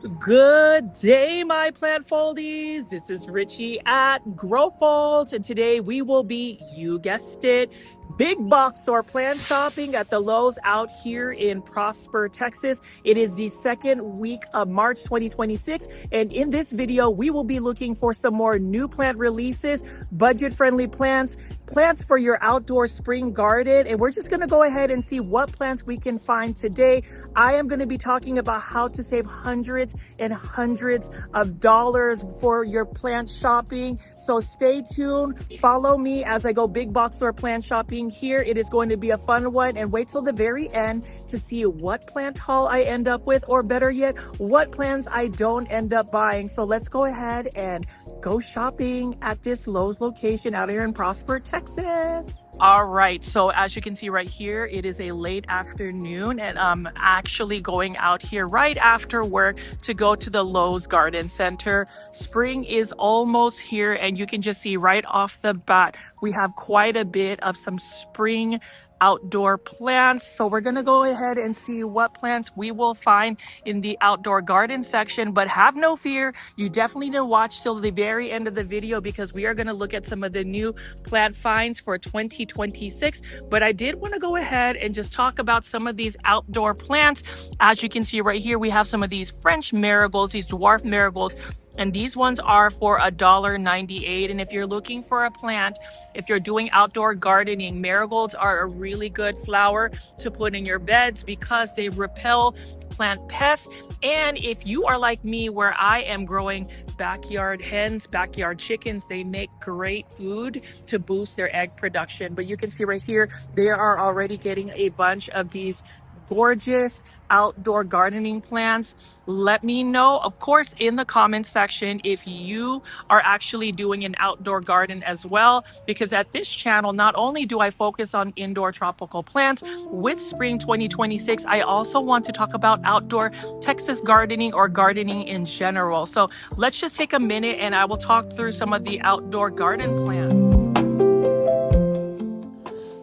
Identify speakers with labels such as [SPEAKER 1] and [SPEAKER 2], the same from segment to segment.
[SPEAKER 1] Good day, my plant foldies. This is Richie at Growfold, and today we will be, you guessed it, big box store plant shopping at the Lowe's out here in Prosper, Texas. It is the second week of March 2026, and in this video, we will be looking for some more new plant releases, budget-friendly plants, plants for your outdoor spring garden, and we're just going to go ahead and see what plants we can find today. I am going to be talking about how to save hundreds and hundreds of dollars for your plant shopping. So stay tuned. Follow me as I go big box store plant shopping here. It is going to be a fun one, and wait till the very end to see what plant haul I end up with, or better yet, what plants I don't end up buying. So let's go ahead and go shopping at this Lowe's location out here in Prosper, Texas. All right, so as you can see right here, it is a late afternoon, and I'm actually going out here right after work to go to the Lowe's Garden Center. Spring is almost here, and you can just see right off the bat, we have quite a bit of some spring outdoor plants. So we're gonna go ahead and see what plants we will find in the outdoor garden section, but have no fear, you definitely need to watch till the very end of the video because we are gonna look at some of the new plant finds for 2026. But I did want to go ahead and just talk about some of these outdoor plants. As you can see right here, we have some of these French marigolds, these dwarf marigolds, and these ones are for $1.98. And if you're looking for a plant, if you're doing outdoor gardening, marigolds are a really good flower to put in your beds because they repel plant pests. And if you are like me, where I am growing backyard hens, backyard chickens, they make great food to boost their egg production. But you can see right here, they are already getting a bunch of these gorgeous outdoor gardening plants. Let me know, of course, in the comments section if you are actually doing an outdoor garden as well, because at this channel, not only do I focus on indoor tropical plants with spring 2026, I also want to talk about outdoor Texas gardening or gardening in general. So let's just take a minute and I will talk through some of the outdoor garden plants.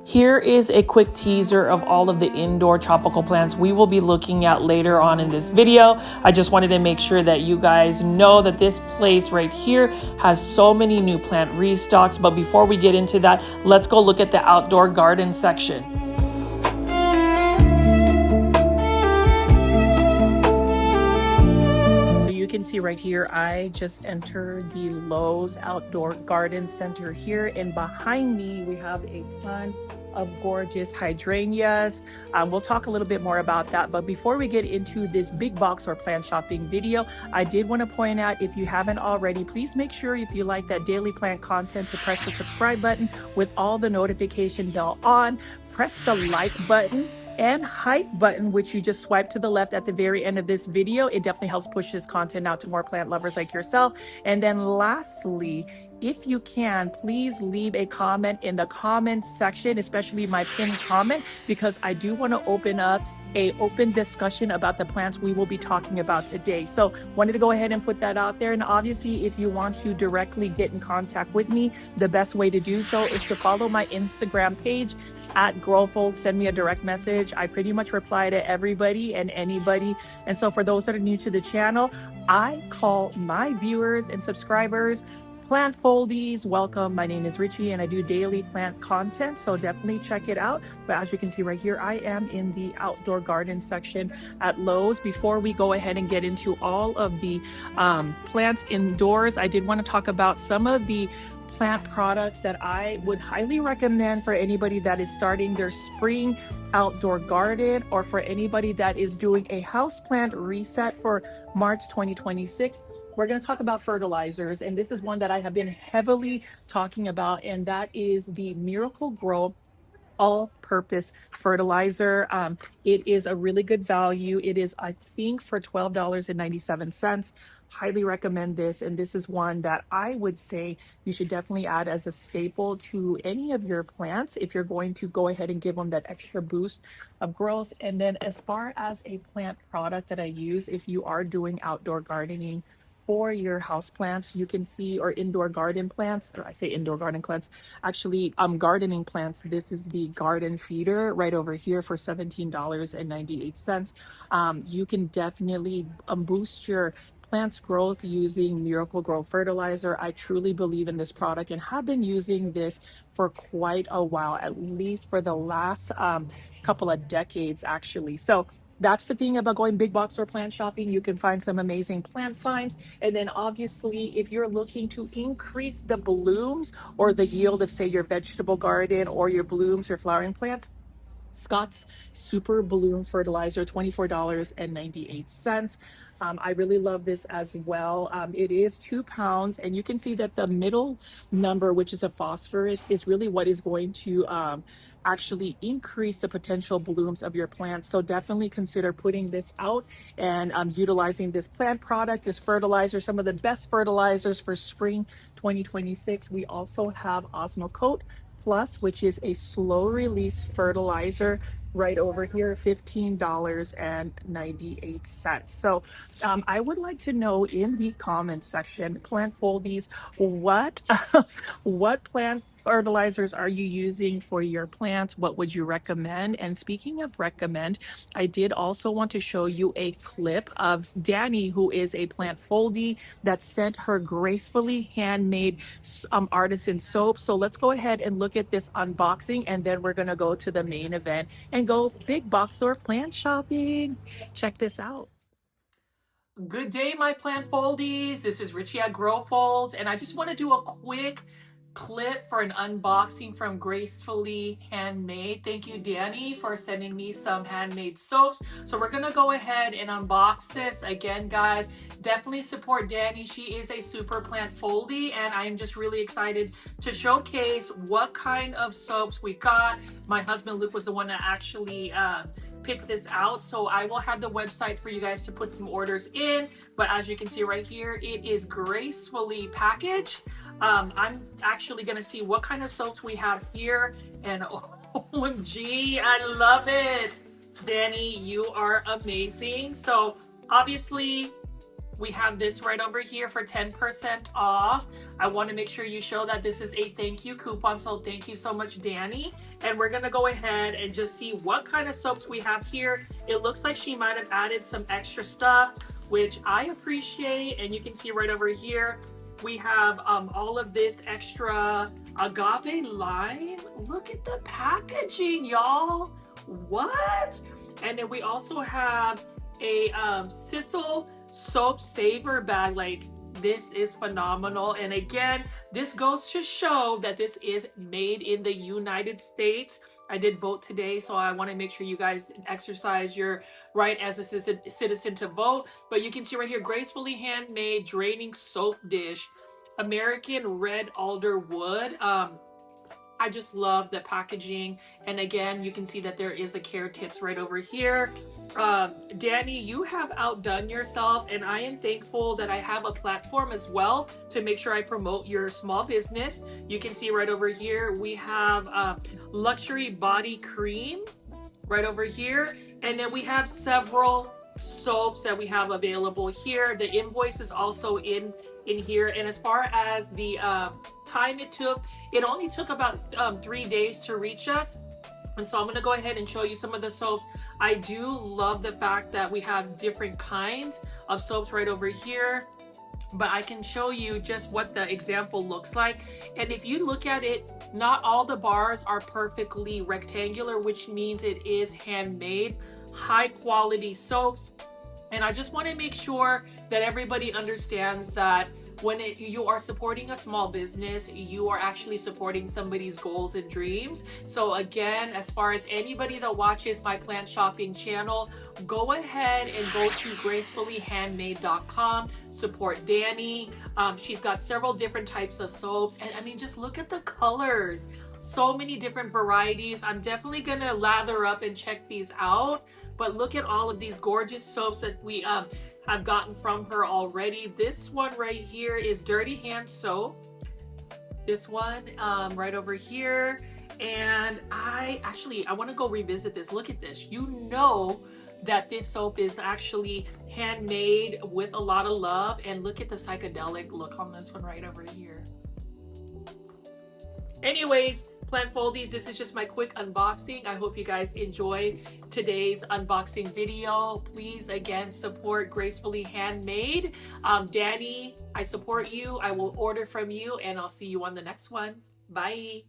[SPEAKER 1] Here is a quick teaser of all of the indoor tropical plants we will be looking at later on in this video. I just wanted to make sure that you guys know that this place right here has so many new plant restocks. But before we get into that, let's go look at the outdoor garden section. You can see right here, I just entered the Lowe's Outdoor Garden Center here, and behind me we have a ton of gorgeous hydrangeas. We'll talk a little bit more about that, but before we get into this big box or plant shopping video, I did want to point out, if you haven't already, please make sure, if you like that daily plant content, to press the subscribe button with all the notification bell on. Press the like button and hype button, which you just swipe to the left at the very end of this video. It definitely helps push this content out to more plant lovers like yourself. And then lastly, if you can, please leave a comment in the comments section, especially my pinned comment, because I do want to open up an open discussion about the plants we will be talking about today. So wanted to go ahead and put that out there. And obviously, if you want to directly get in contact with me, the best way to do so is to follow my Instagram page at Growfold. Send me a direct message. I pretty much reply to everybody and anybody. And so for those that are new to the channel, I call my viewers and subscribers plant foldies. Welcome. My name is Richie and I do daily plant content, so definitely check it out. But as you can see right here, I am in the outdoor garden section at Lowe's. Before we go ahead and get into all of the plants indoors, I did want to talk about some of the plant products that I would highly recommend for anybody that is starting their spring outdoor garden, or for anybody that is doing a houseplant reset for March 2026. We're going to talk about fertilizers, and this is one that I have been heavily talking about, and that is the Miracle Grow all-purpose fertilizer. It is a really good value. It is, I think, for $12.97. Highly recommend this, and this is one that I would say you should definitely add as a staple to any of your plants if you're going to go ahead and give them that extra boost of growth. And then as far as a plant product that I use if you are doing outdoor gardening for your house plants. You can see, or indoor garden plants, or I say indoor garden plants, actually gardening plants. This is the garden feeder right over here for $17.98. You can definitely boost your plants growth using Miracle Grow fertilizer. I truly believe in this product and have been using this for quite a while, at least for the last couple of decades actually. So that's the thing about going big box or plant shopping. You can find some amazing plant finds. And then obviously, if you're looking to increase the blooms or the yield of, say, your vegetable garden or your blooms or flowering plants, Scott's Super Bloom Fertilizer, $24.98. I really love this as well. It is 2 pounds, and you can see that the middle number, which is a phosphorus, is really what is going to actually increase the potential blooms of your plants. So definitely consider putting this out and utilizing this plant product, this fertilizer, some of the best fertilizers for spring 2026. We also have Osmocote Plus, which is a slow release fertilizer right over here, $15.98. So I would like to know in the comments section, plant foldies, what what plant fertilizers are you using for your plants? What would you recommend? And speaking of recommend, I did also want to show you a clip of Danny, who is a plant foldie, that sent her gracefully handmade artisan soap. So let's go ahead and look at this unboxing, and then we're going to go to the main event and go big box store plant shopping. Check this out. Good day, my plant foldies. This is Richie at Grow Folds, and I just want to do a quick clip for an unboxing from Gracefully Handmade. Thank you, Danny, for sending me some handmade soaps. So we're gonna go ahead and unbox this. Again, guys, definitely support Danny. She is a super plant foldie, and I am just really excited to showcase what kind of soaps we got. My husband Luke was the one that actually pick this out, so I will have the website for you guys to put some orders in. But as you can see right here, it is gracefully packaged. I'm actually gonna see what kind of soaps we have here, and OMG, I love it. Danny, you are amazing. So obviously we have this right over here for 10% off. I want to make sure you show that this is a thank you coupon, so thank you so much, Danny. And we're gonna go ahead and just see what kind of soaps we have here. It looks like she might have added some extra stuff, which I appreciate. And you can see right over here, we have all of this extra agave lime. Look at the packaging, y'all. What? And then we also have a Sissel soap saver bag. Like, this is phenomenal. And again, this goes to show that this is made in the United States. I did vote today, so I want to make sure you guys exercise your right as a citizen to vote. But you can see right here, Gracefully Handmade Draining Soap Dish, American Red Alder Wood. I just love the packaging. And again, you can see that there is a care tips right over here. Danny, you have outdone yourself, and I am thankful that I have a platform as well to make sure I promote your small business. You can see right over here, we have luxury body cream right over here. And then we have several soaps that we have available here. The invoice is also in here. And as far as the time it only took about 3 days to reach us. And so I'm going to go ahead and show you some of the soaps. I do love the fact that we have different kinds of soaps right over here, but I can show you just what the example looks like. And if you look at it, not all the bars are perfectly rectangular, which means it is handmade, high quality soaps. And I just want to make sure that everybody understands that when you are supporting a small business, you are actually supporting somebody's goals and dreams. So again, as far as anybody that watches my plant shopping channel, go ahead and go to gracefullyhandmade.com, support Danny. She's got several different types of soaps, and I mean, just look at the colors. So many different varieties. I'm definitely gonna lather up and check these out, but look at all of these gorgeous soaps that we I've gotten from her already. This one right here is Dirty Hand Soap. This one right over here. And I want to go revisit this. Look at this. You know that this soap is actually handmade with a lot of love. And look at the psychedelic look on this one right over here. Anyways, plant foldies, this is just my quick unboxing. I hope you guys enjoy today's unboxing video. Please, again, support Gracefully Handmade. Danny, I support you. I will order from you, and I'll see you on the next one. Bye.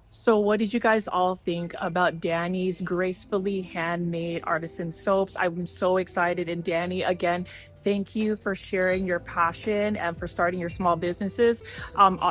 [SPEAKER 1] So what did you guys all think about Danny's Gracefully Handmade Artisan Soaps? I'm so excited. And Danny, again, thank you for sharing your passion and for starting your small businesses.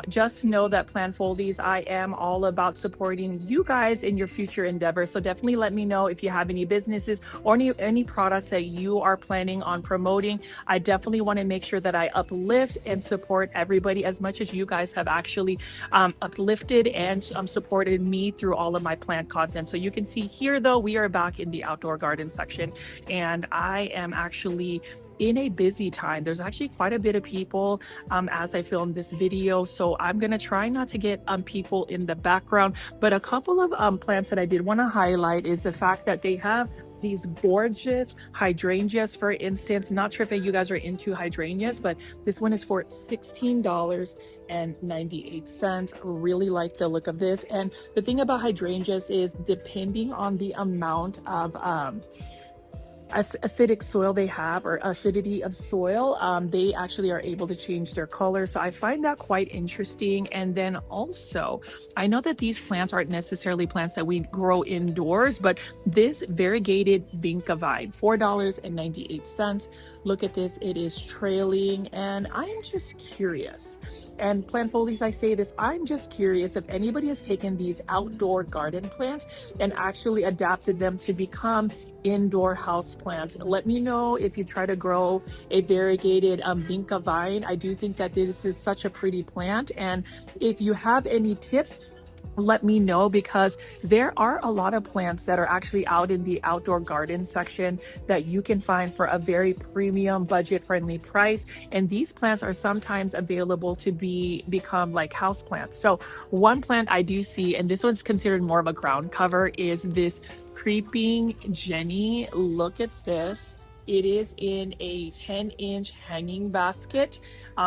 [SPEAKER 1] Just know that Plant Foldies, I am all about supporting you guys in your future endeavors. So definitely let me know if you have any businesses or any products that you are planning on promoting. I definitely want to make sure that I uplift and support everybody as much as you guys have actually uplifted and supported me through all of my plant content. So you can see here, though, we are back in the outdoor garden section, and I am actually in a busy time. There's actually quite a bit of people as I film this video, so I'm gonna try not to get people in the background. But a couple of plants that I did want to highlight is the fact that they have these gorgeous hydrangeas. For instance, not sure if you guys are into hydrangeas, but this one is for $16.98. Really like the look of this. And the thing about hydrangeas is, depending on the amount of acidic soil they have, or acidity of soil, they actually are able to change their color. So I find that quite interesting. And then also, I know that these plants aren't necessarily plants that we grow indoors, but this variegated vinca vine, $4.98. Look at this, it is trailing, and I'm just curious. And plant foldies, I say this, I'm just curious if anybody has taken these outdoor garden plants and actually adapted them to become indoor house plants. Let me know if you try to grow a variegated vinca vine. I do think that this is such a pretty plant, and if you have any tips, let me know, because there are a lot of plants that are actually out in the outdoor garden section that you can find for a very premium, budget friendly price. And these plants are sometimes available to become like house plants. So one plant I do see, and this one's considered more of a ground cover, is this Creeping Jenny. Look at this. It is in a 10-inch hanging basket.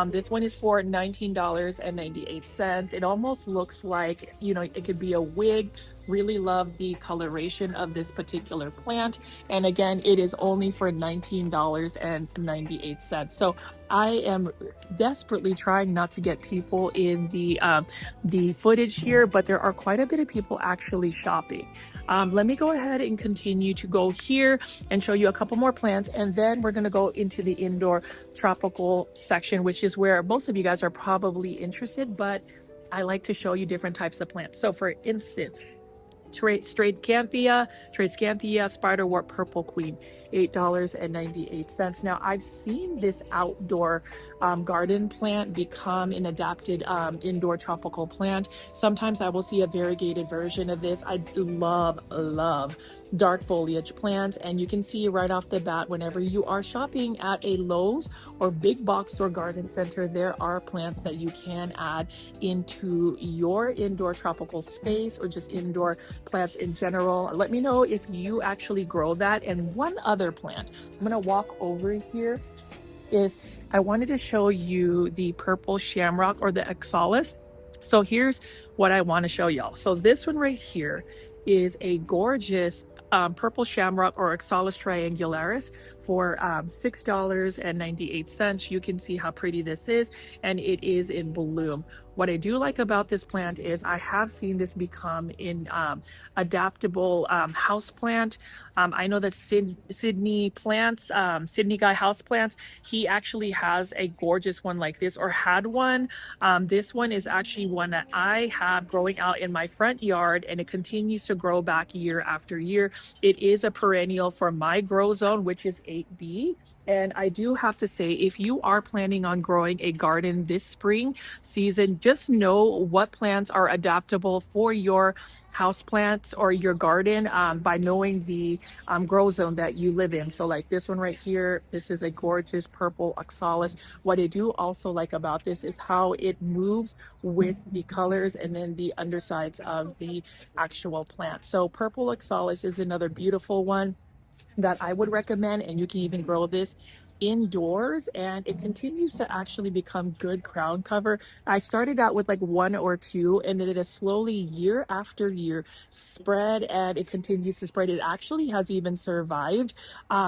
[SPEAKER 1] This one is for $19.98. It almost looks like, you know, it could be a wig. Really love the coloration of this particular plant. And again, it is only for $19.98. So I am desperately trying not to get people in the footage here, but there are quite a bit of people actually shopping. Let me go ahead and continue to go here and show you a couple more plants, and then we're going to go into the indoor tropical section, which is where most of you guys are probably interested, but I like to show you different types of plants. So for instance, Tradescanthia Spiderwort Purple Queen, $8.98. Now, I've seen this outdoor garden plant become an adapted indoor tropical plant. Sometimes I will see a variegated version of this. I love dark foliage plants, and you can see right off the bat, whenever you are shopping at a Lowe's or big box store garden center, there are plants that you can add into your indoor tropical space, or just indoor plants in general. Let me know if you actually grow that. And one other plant I'm going to walk over here is, I wanted to show you the purple shamrock, or the oxalis. So here's what I want to show y'all. So this one right here is a gorgeous purple shamrock, or oxalis triangularis, for $6.98. You can see how pretty this is, and it is in bloom. What I do like about this plant is I have seen this become an adaptable house plant. I know that Sydney Guy House Plants, he actually has a gorgeous one like this, or had one. This one is actually one that I have growing out in my front yard, and it continues to grow back year after year. It is a perennial for my grow zone, which is 8B. And I do have to say, if you are planning on growing a garden this spring season, just know what plants are adaptable for your house plants or your garden by knowing the grow zone that you live in. So like this one right here, this is a gorgeous purple oxalis. What I do also like about this is how it moves with the colors and then the undersides of the actual plant. So purple oxalis is another beautiful one. that I would recommend, and you can even grow this indoors and it continues to actually become good crown cover. I started out with like one or two, and then it has slowly year after year spread, and it continues to spread. It actually has even survived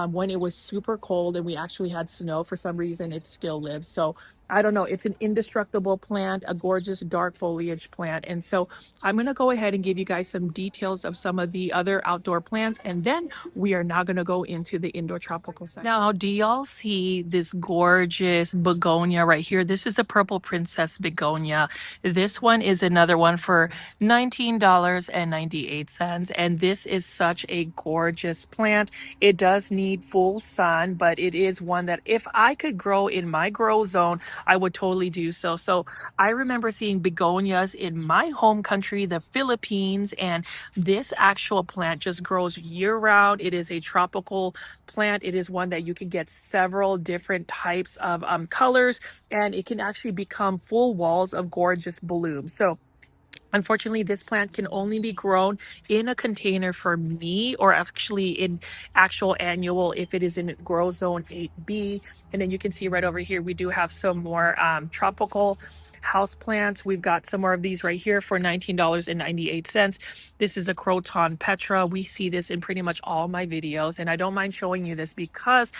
[SPEAKER 1] when it was super cold and we actually had snow. For some reason it still lives. So I don't know, it's an indestructible plant, a gorgeous dark foliage plant. And so I'm going to go ahead and give you guys some details of some of the other outdoor plants, and then we are now going to go into the indoor tropical section. Now, do y'all see this gorgeous begonia right here? This is the purple princess begonia. This one is another one for $19.98, and this is such a gorgeous plant. It does need full sun, but it is one that if I could grow in my grow zone, I would totally do so. So I remember seeing begonias in my home country, the Philippines, and this actual plant just grows year round. It is a tropical plant. It is one that you can get several different types of colors, and it can actually become full walls of gorgeous blooms. So unfortunately, this plant can only be grown in a container for me, or actually in actual annual if it is in grow zone 8B. And then you can see right over here, we do have some more tropical house plants. We've got some more of these right here for $19.98. This is a Croton Petra. We see this in pretty much all my videos, and I don't mind showing you this because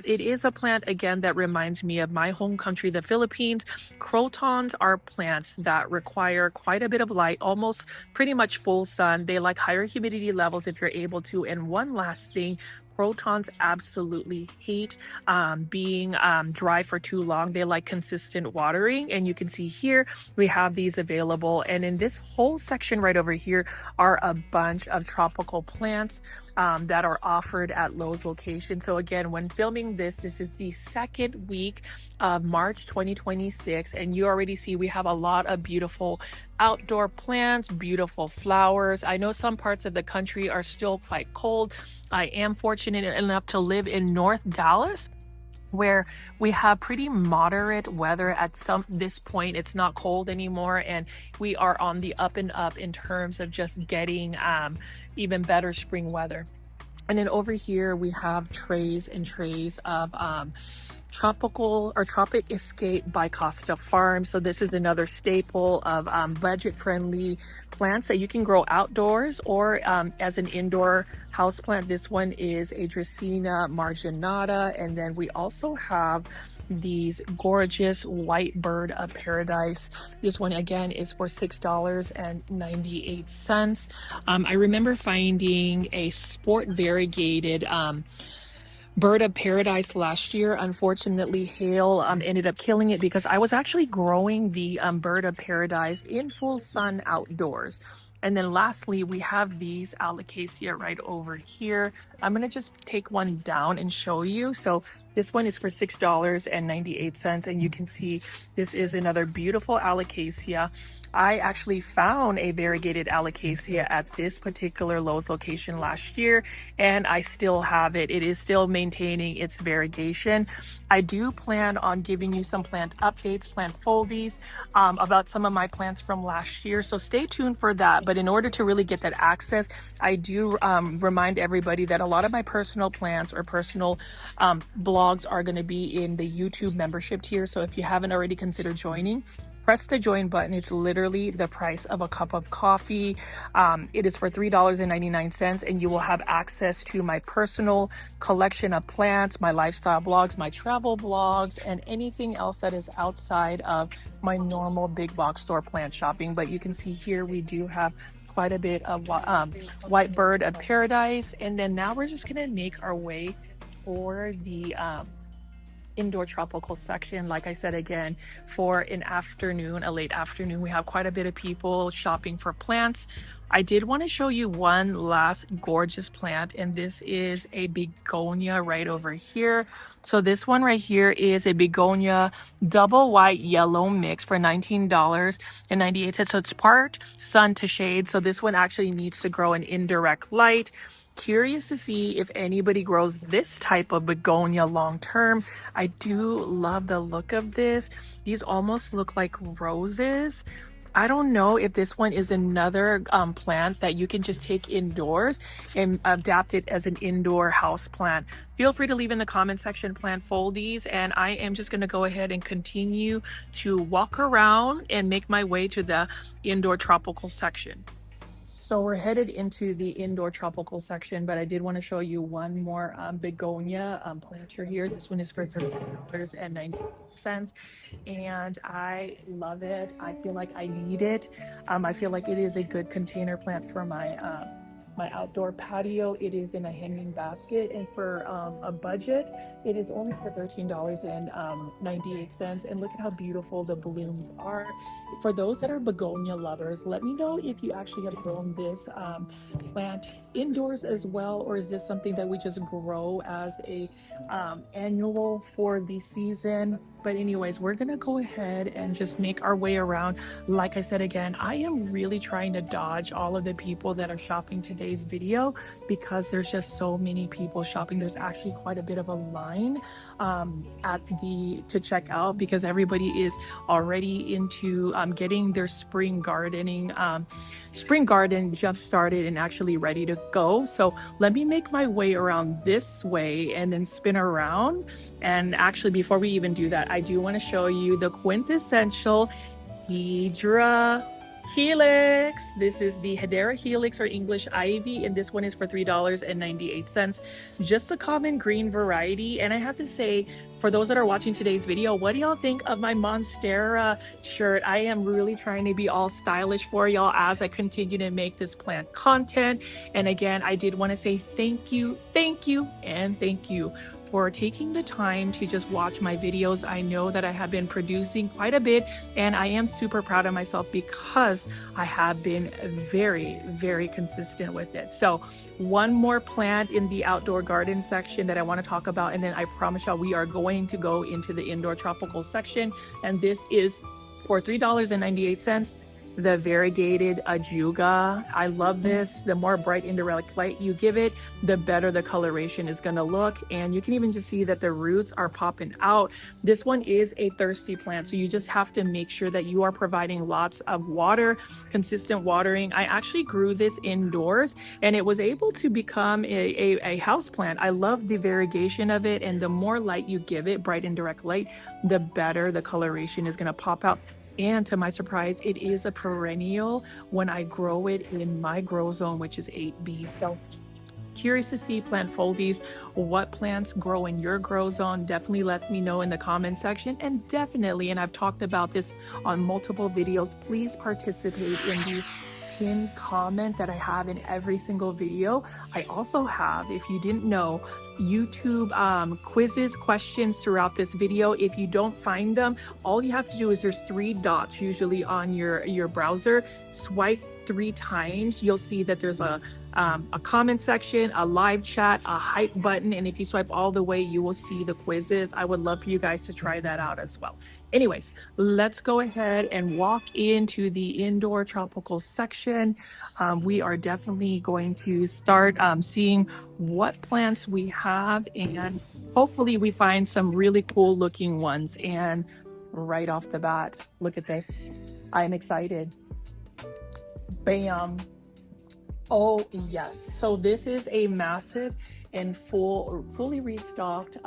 [SPEAKER 1] it is a plant, again, that reminds me of my home country, the Philippines. Crotons are plants that require quite a bit of light, almost pretty much full sun. They like higher humidity levels if you're able to. And one last thing, crotons absolutely hate being dry for too long. They like consistent watering, and you can see here we have these available. And in this whole section right over here are a bunch of tropical plants that are offered at Lowe's location. So again, when filming this is the second week of March 2026, and you already see we have a lot of beautiful outdoor plants, beautiful flowers. I know some parts of the country are still quite cold. I am fortunate enough to live in North Dallas, where we have pretty moderate weather at this point. It's not cold anymore, and we are on the up and up in terms of just getting even better spring weather. And then over here we have trays and trays of tropical or Tropic Escape by Costa Farm. So this is another staple of budget-friendly plants that you can grow outdoors or as an indoor house plant. This one is a Dracaena marginata, and then we also have these gorgeous white bird of paradise. This one again is for $6.98. I remember finding a sport variegated bird of paradise last year. Unfortunately, hail ended up killing it because I was actually growing the bird of paradise in full sun outdoors. And then lastly, we have these alocasia right over here. I'm going to just take one down and show you. So this one is for $6.98, and you can see this is another beautiful alocasia. I actually found a variegated alocasia at this particular Lowe's location last year, and I still have it. It is still maintaining its variegation. I do plan on giving you some plant updates, plant foldies about some of my plants from last year, so stay tuned for that. But in order to really get that access, I do remind everybody that a lot of my personal plants or personal blogs are going to be in the YouTube membership tier. So if you haven't already considered joining, press the join button. It's literally the price of a cup of coffee. It is for $3.99, and you will have access to my personal collection of plants, my lifestyle blogs, my travel blogs, and anything else that is outside of my normal big box store plant shopping. But you can see here we do have quite a bit of white bird of paradise. And then now we're just going to make our way for the indoor tropical section. Like I said, again, for an afternoon, a late afternoon, we have quite a bit of people shopping for plants. I did want to show you one last gorgeous plant, and this is a begonia right over here. So this one right here is a begonia double white yellow mix for $19.98. So it's part sun to shade. So this one actually needs to grow in indirect light. Curious to see if anybody grows this type of begonia long term. I do love the look of this. These almost look like roses. I don't know if this one is another plant that you can just take indoors and adapt it as an indoor house plant. Feel free to leave in the comment section plant foldies, and I am just going to go ahead and continue to walk around and make my way to the indoor tropical section. So we're headed into the indoor tropical section, but I did want to show you one more begonia planter here. This one is for $30.98, and I love it. I feel like I need it. I feel like it is a good container plant for my outdoor patio. It is in a hanging basket, and for a budget, it is only for $13.98. And look at how beautiful the blooms are. For those that are begonia lovers, let me know if you actually have grown this plant indoors as well, or is this something that we just grow as a annual for the season. But anyways, we're gonna go ahead and just make our way around. Like I said again, I am really trying to dodge all of the people that are shopping today's video because there's just so many people shopping. There's actually quite a bit of a line to check out because everybody is already into getting their spring garden jump started and actually ready to go. So let me make my way around this way and then spin around. And actually, before we even do that, I do want to show you the quintessential Hedera Helix. This is the Hedera Helix or English Ivy, and this one is for $3.98. Just a common green variety. And I have to say, for those that are watching today's video, what do y'all think of my Monstera shirt? I am really trying to be all stylish for y'all as I continue to make this plant content. And again, I did want to say thank you, and thank you for taking the time to just watch my videos. I know that I have been producing quite a bit, and I am super proud of myself because I have been very, very consistent with it. So one more plant in the outdoor garden section that I want to talk about, and then I promise y'all we are going to go into the indoor tropical section, and this is for $3.98. The variegated ajuga. I love this. The more bright indirect light you give it, the better the coloration is going to look. And you can even just see that the roots are popping out. This one is a thirsty plant, so you just have to make sure that you are providing lots of water, consistent watering. I actually grew this indoors and it was able to become a house plant. I love the variegation of it, and the more light you give it, bright indirect light, the better the coloration is going to pop out. And to my surprise, it is a perennial when I grow it in my grow zone, which is 8B. So curious to see, plant foldies, what plants grow in your grow zone. Definitely let me know in the comment section. And definitely, and I've talked about this on multiple videos, please participate in the pinned comment that I have in every single video. I also have, if you didn't know, YouTube quizzes, questions throughout this video. If you don't find them, all you have to do is there's 3 dots usually on your browser. Swipe 3 times. You'll see that there's a comment section, a live chat, a hype button, and if you swipe all the way, you will see the quizzes. I would love for you guys to try that out as well. Anyways, let's go ahead and walk into the indoor tropical section. We are definitely going to start seeing what plants we have, and hopefully we find some really cool looking ones. And right off the bat, look at this. I'm excited. Bam. Oh yes, so this is a massive and fully restocked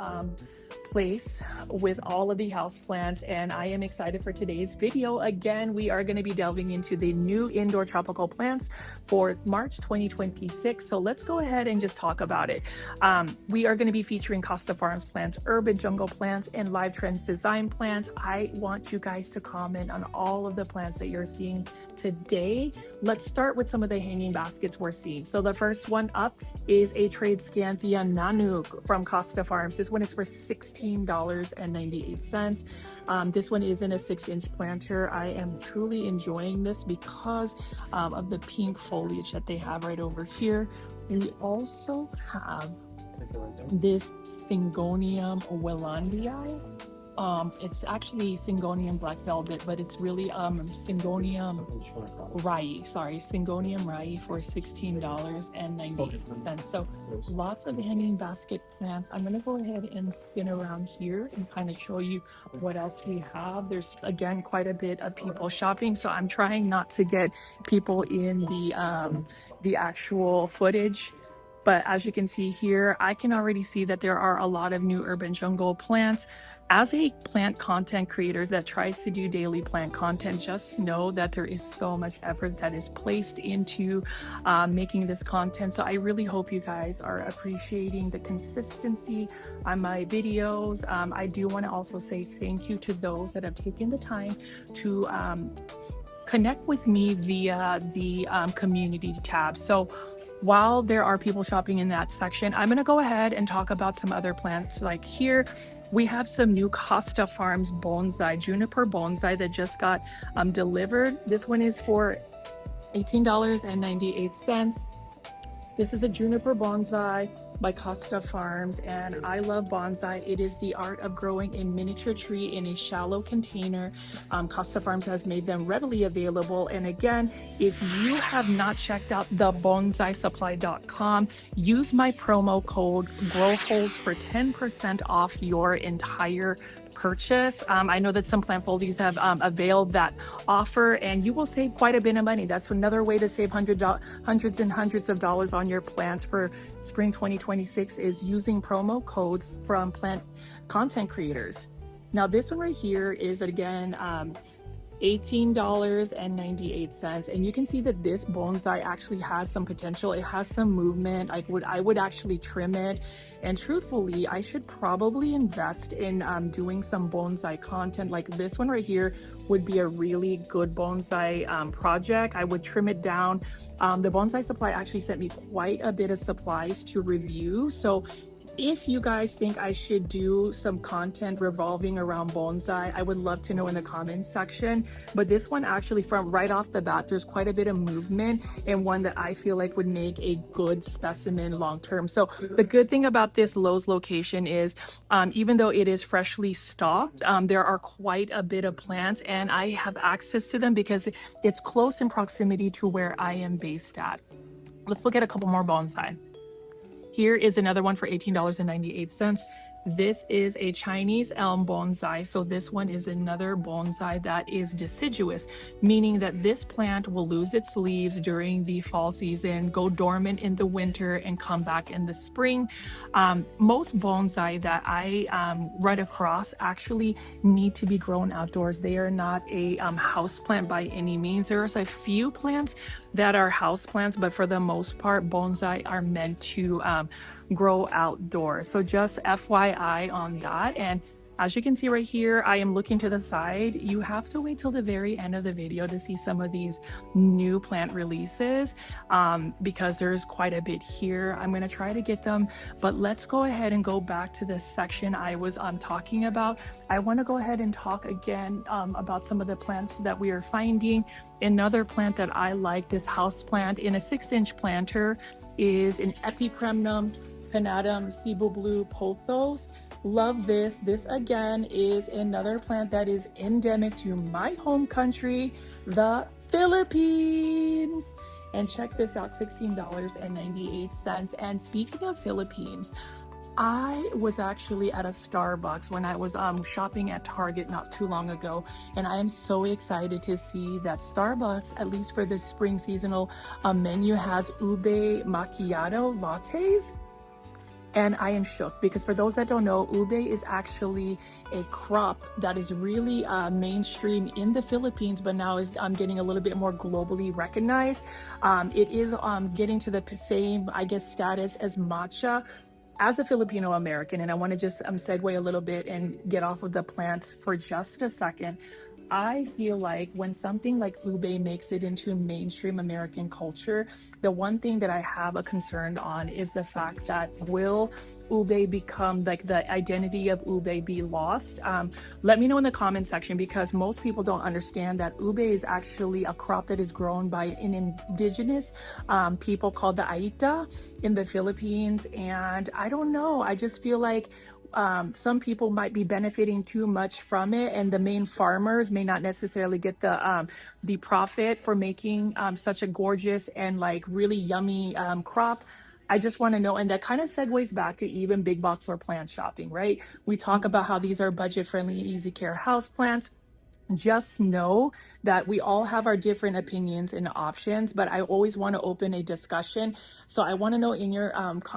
[SPEAKER 1] place with all of the house plants, and I am excited for today's video. Again, we are going to be delving into the new indoor tropical plants for March 2026. So let's go ahead and just talk about it. We are going to be featuring Costa Farms plants, urban jungle plants, and Live Trends design plants. I want you guys to comment on all of the plants that you're seeing today. Let's start with some of the hanging baskets we're seeing. So the first one up is a Tradescanthia Nanook from Costa Farms. This one is for $16.98. This one is in a 6-inch planter. I am truly enjoying this because of the pink foliage that they have right over here. We also have this Syngonium Wellandii. It's actually Syngonium black velvet, but it's really Syngonium rye. Sorry, Syngonium rye for $16.98. So lots of hanging basket plants. I'm gonna go ahead and spin around here and kind of show you what else we have. There's again quite a bit of people shopping, so I'm trying not to get people in the actual footage. But as you can see here, I can already see that there are a lot of new urban jungle plants. As a plant content creator that tries to do daily plant content, just know that there is so much effort that is placed into making this content. So I really hope you guys are appreciating the consistency on my videos. I do want to also say thank you to those that have taken the time to connect with me via the community tab. So while there are people shopping in that section, I'm going to go ahead and talk about some other plants. Like here, we have some new Costa Farms bonsai, juniper bonsai that just got delivered. This one is for $18.98. This is a juniper bonsai by Costa Farms, and I love bonsai. It is the art of growing a miniature tree in a shallow container. Costa Farms has made them readily available. And again, if you have not checked out thebonsaiSupply.com, use my promo code GROWHOLDS for 10% off your entire purchase. I know that some plant foldies have availed that offer, and you will save quite a bit of money. That's another way to save hundreds and hundreds of dollars on your plants for spring 2026 is using promo codes from plant content creators. Now this one right here is again $18.98, and you can see that this bonsai actually has some potential. It has some movement. I would actually trim it, and truthfully I should probably invest in doing some bonsai content. Like this one right here would be a really good bonsai project. I would trim it down. The Bonsai Supply actually sent me quite a bit of supplies to review, so if you guys think I should do some content revolving around bonsai, I would love to know in the comments section. But this one actually, from right off the bat, there's quite a bit of movement, and one that I feel like would make a good specimen long term. So the good thing about this Lowe's location is even though it is freshly stocked, there are quite a bit of plants, and I have access to them because it's close in proximity to where I am based at. Let's look at a couple more bonsai. Here is another one for $18.98. This is a Chinese elm bonsai. So this one is another bonsai that is deciduous, meaning that this plant will lose its leaves during the fall season, go dormant in the winter, and come back in the spring. Most bonsai that I run across actually need to be grown outdoors. They are not a house plant by any means. There's a few plants that are house plants, but for the most part, bonsai are meant to grow outdoors. So just FYI on that. And as you can see right here, I am looking to the side. You have to wait till the very end of the video to see some of these new plant releases because there's quite a bit here. I'm going to try to get them, but let's go ahead and go back to the section I was talking about. I want to go ahead and talk again about some of the plants that we are finding. Another plant that I like, this house plant in a 6-inch planter, is an Epicremnum panatum Cebu Blue Pothos. Love this. This again is another plant that is endemic to my home country, the Philippines. And check this out, $16.98. And speaking of Philippines, I was actually at a Starbucks when I was shopping at Target not too long ago, and I am so excited to see that Starbucks, at least for this spring seasonal menu, has ube macchiato lattes. And I am shook because for those that don't know, ube is actually a crop that is really mainstream in the Philippines, but now is getting a little bit more globally recognized. It is getting to the same, I guess, status as matcha. As a Filipino American, and I want to just segue a little bit and get off of the plants for just a second, I feel like when something like ube makes it into mainstream American culture, the one thing that I have a concern on is the fact that will ube become, like, the identity of ube be lost? Let me know in the comment section, because most people don't understand that ube is actually a crop that is grown by an indigenous people called the Aita in the Philippines. And I don't know, I just feel like some people might be benefiting too much from it, and the main farmers may not necessarily get the profit for making such a gorgeous and like really yummy crop. I just want to know, and that kind of segues back to even big box or plant shopping, right? We talk about how these are budget friendly and easy care house plants. Just know that we all have our different opinions and options, but I always want to open a discussion. So I want to know in your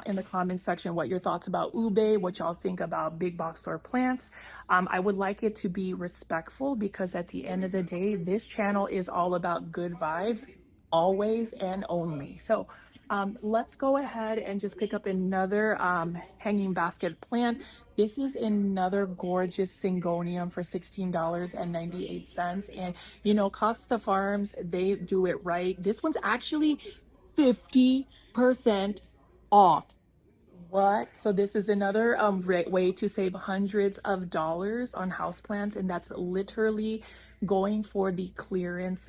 [SPEAKER 1] in the comment section what your thoughts about ube, what y'all think about big box store plants. I would like it to be respectful, because at the end of the day, this channel is all about good vibes, always and only. So let's go ahead and just pick up another hanging basket plant. This is another gorgeous Syngonium for $16.98. And you know, Costa Farms, they do it right. This one's actually 50% off. What? So this is another way to save hundreds of dollars on houseplants, and that's literally going for the clearance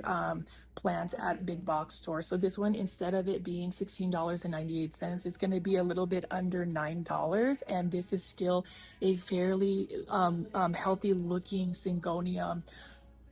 [SPEAKER 1] plants at big box stores. So this one, instead of it being $16.98, it's going to be a little bit under $9, and this is still a fairly healthy looking Syngonium.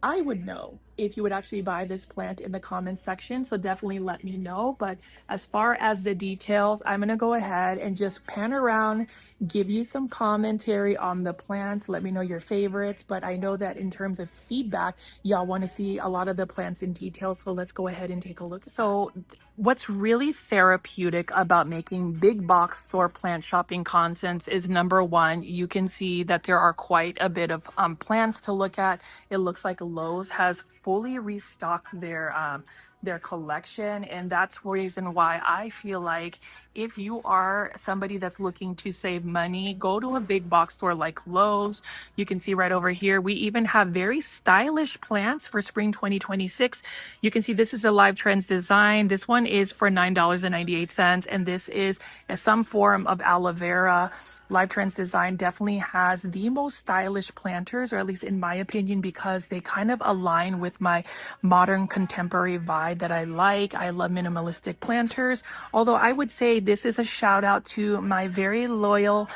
[SPEAKER 1] I would know if you would actually buy this plant in the comments section, so definitely let me know. But as far as the details, I'm going to go ahead and just pan around, give you some commentary on the plants, let me know your favorites. But I know that in terms of feedback, y'all want to see a lot of the plants in detail, so let's go ahead and take a look. So what's really therapeutic about making big box store plant shopping contents is, number one, you can see that there are quite a bit of plants to look at. It looks like Lowe's has fully restocked their collection, and that's the reason why I feel like if you are somebody that's looking to save money, go to a big box store like Lowe's. You can see right over here, we even have very stylish plants for spring 2026. You can see this is a Live Trends design. This one is for $9.98, and this is some form of aloe vera. Live Trends Design definitely has the most stylish planters, or at least in my opinion, because they kind of align with my modern contemporary vibe that I like. I love minimalistic planters, although I would say this is a shout out to my very loyal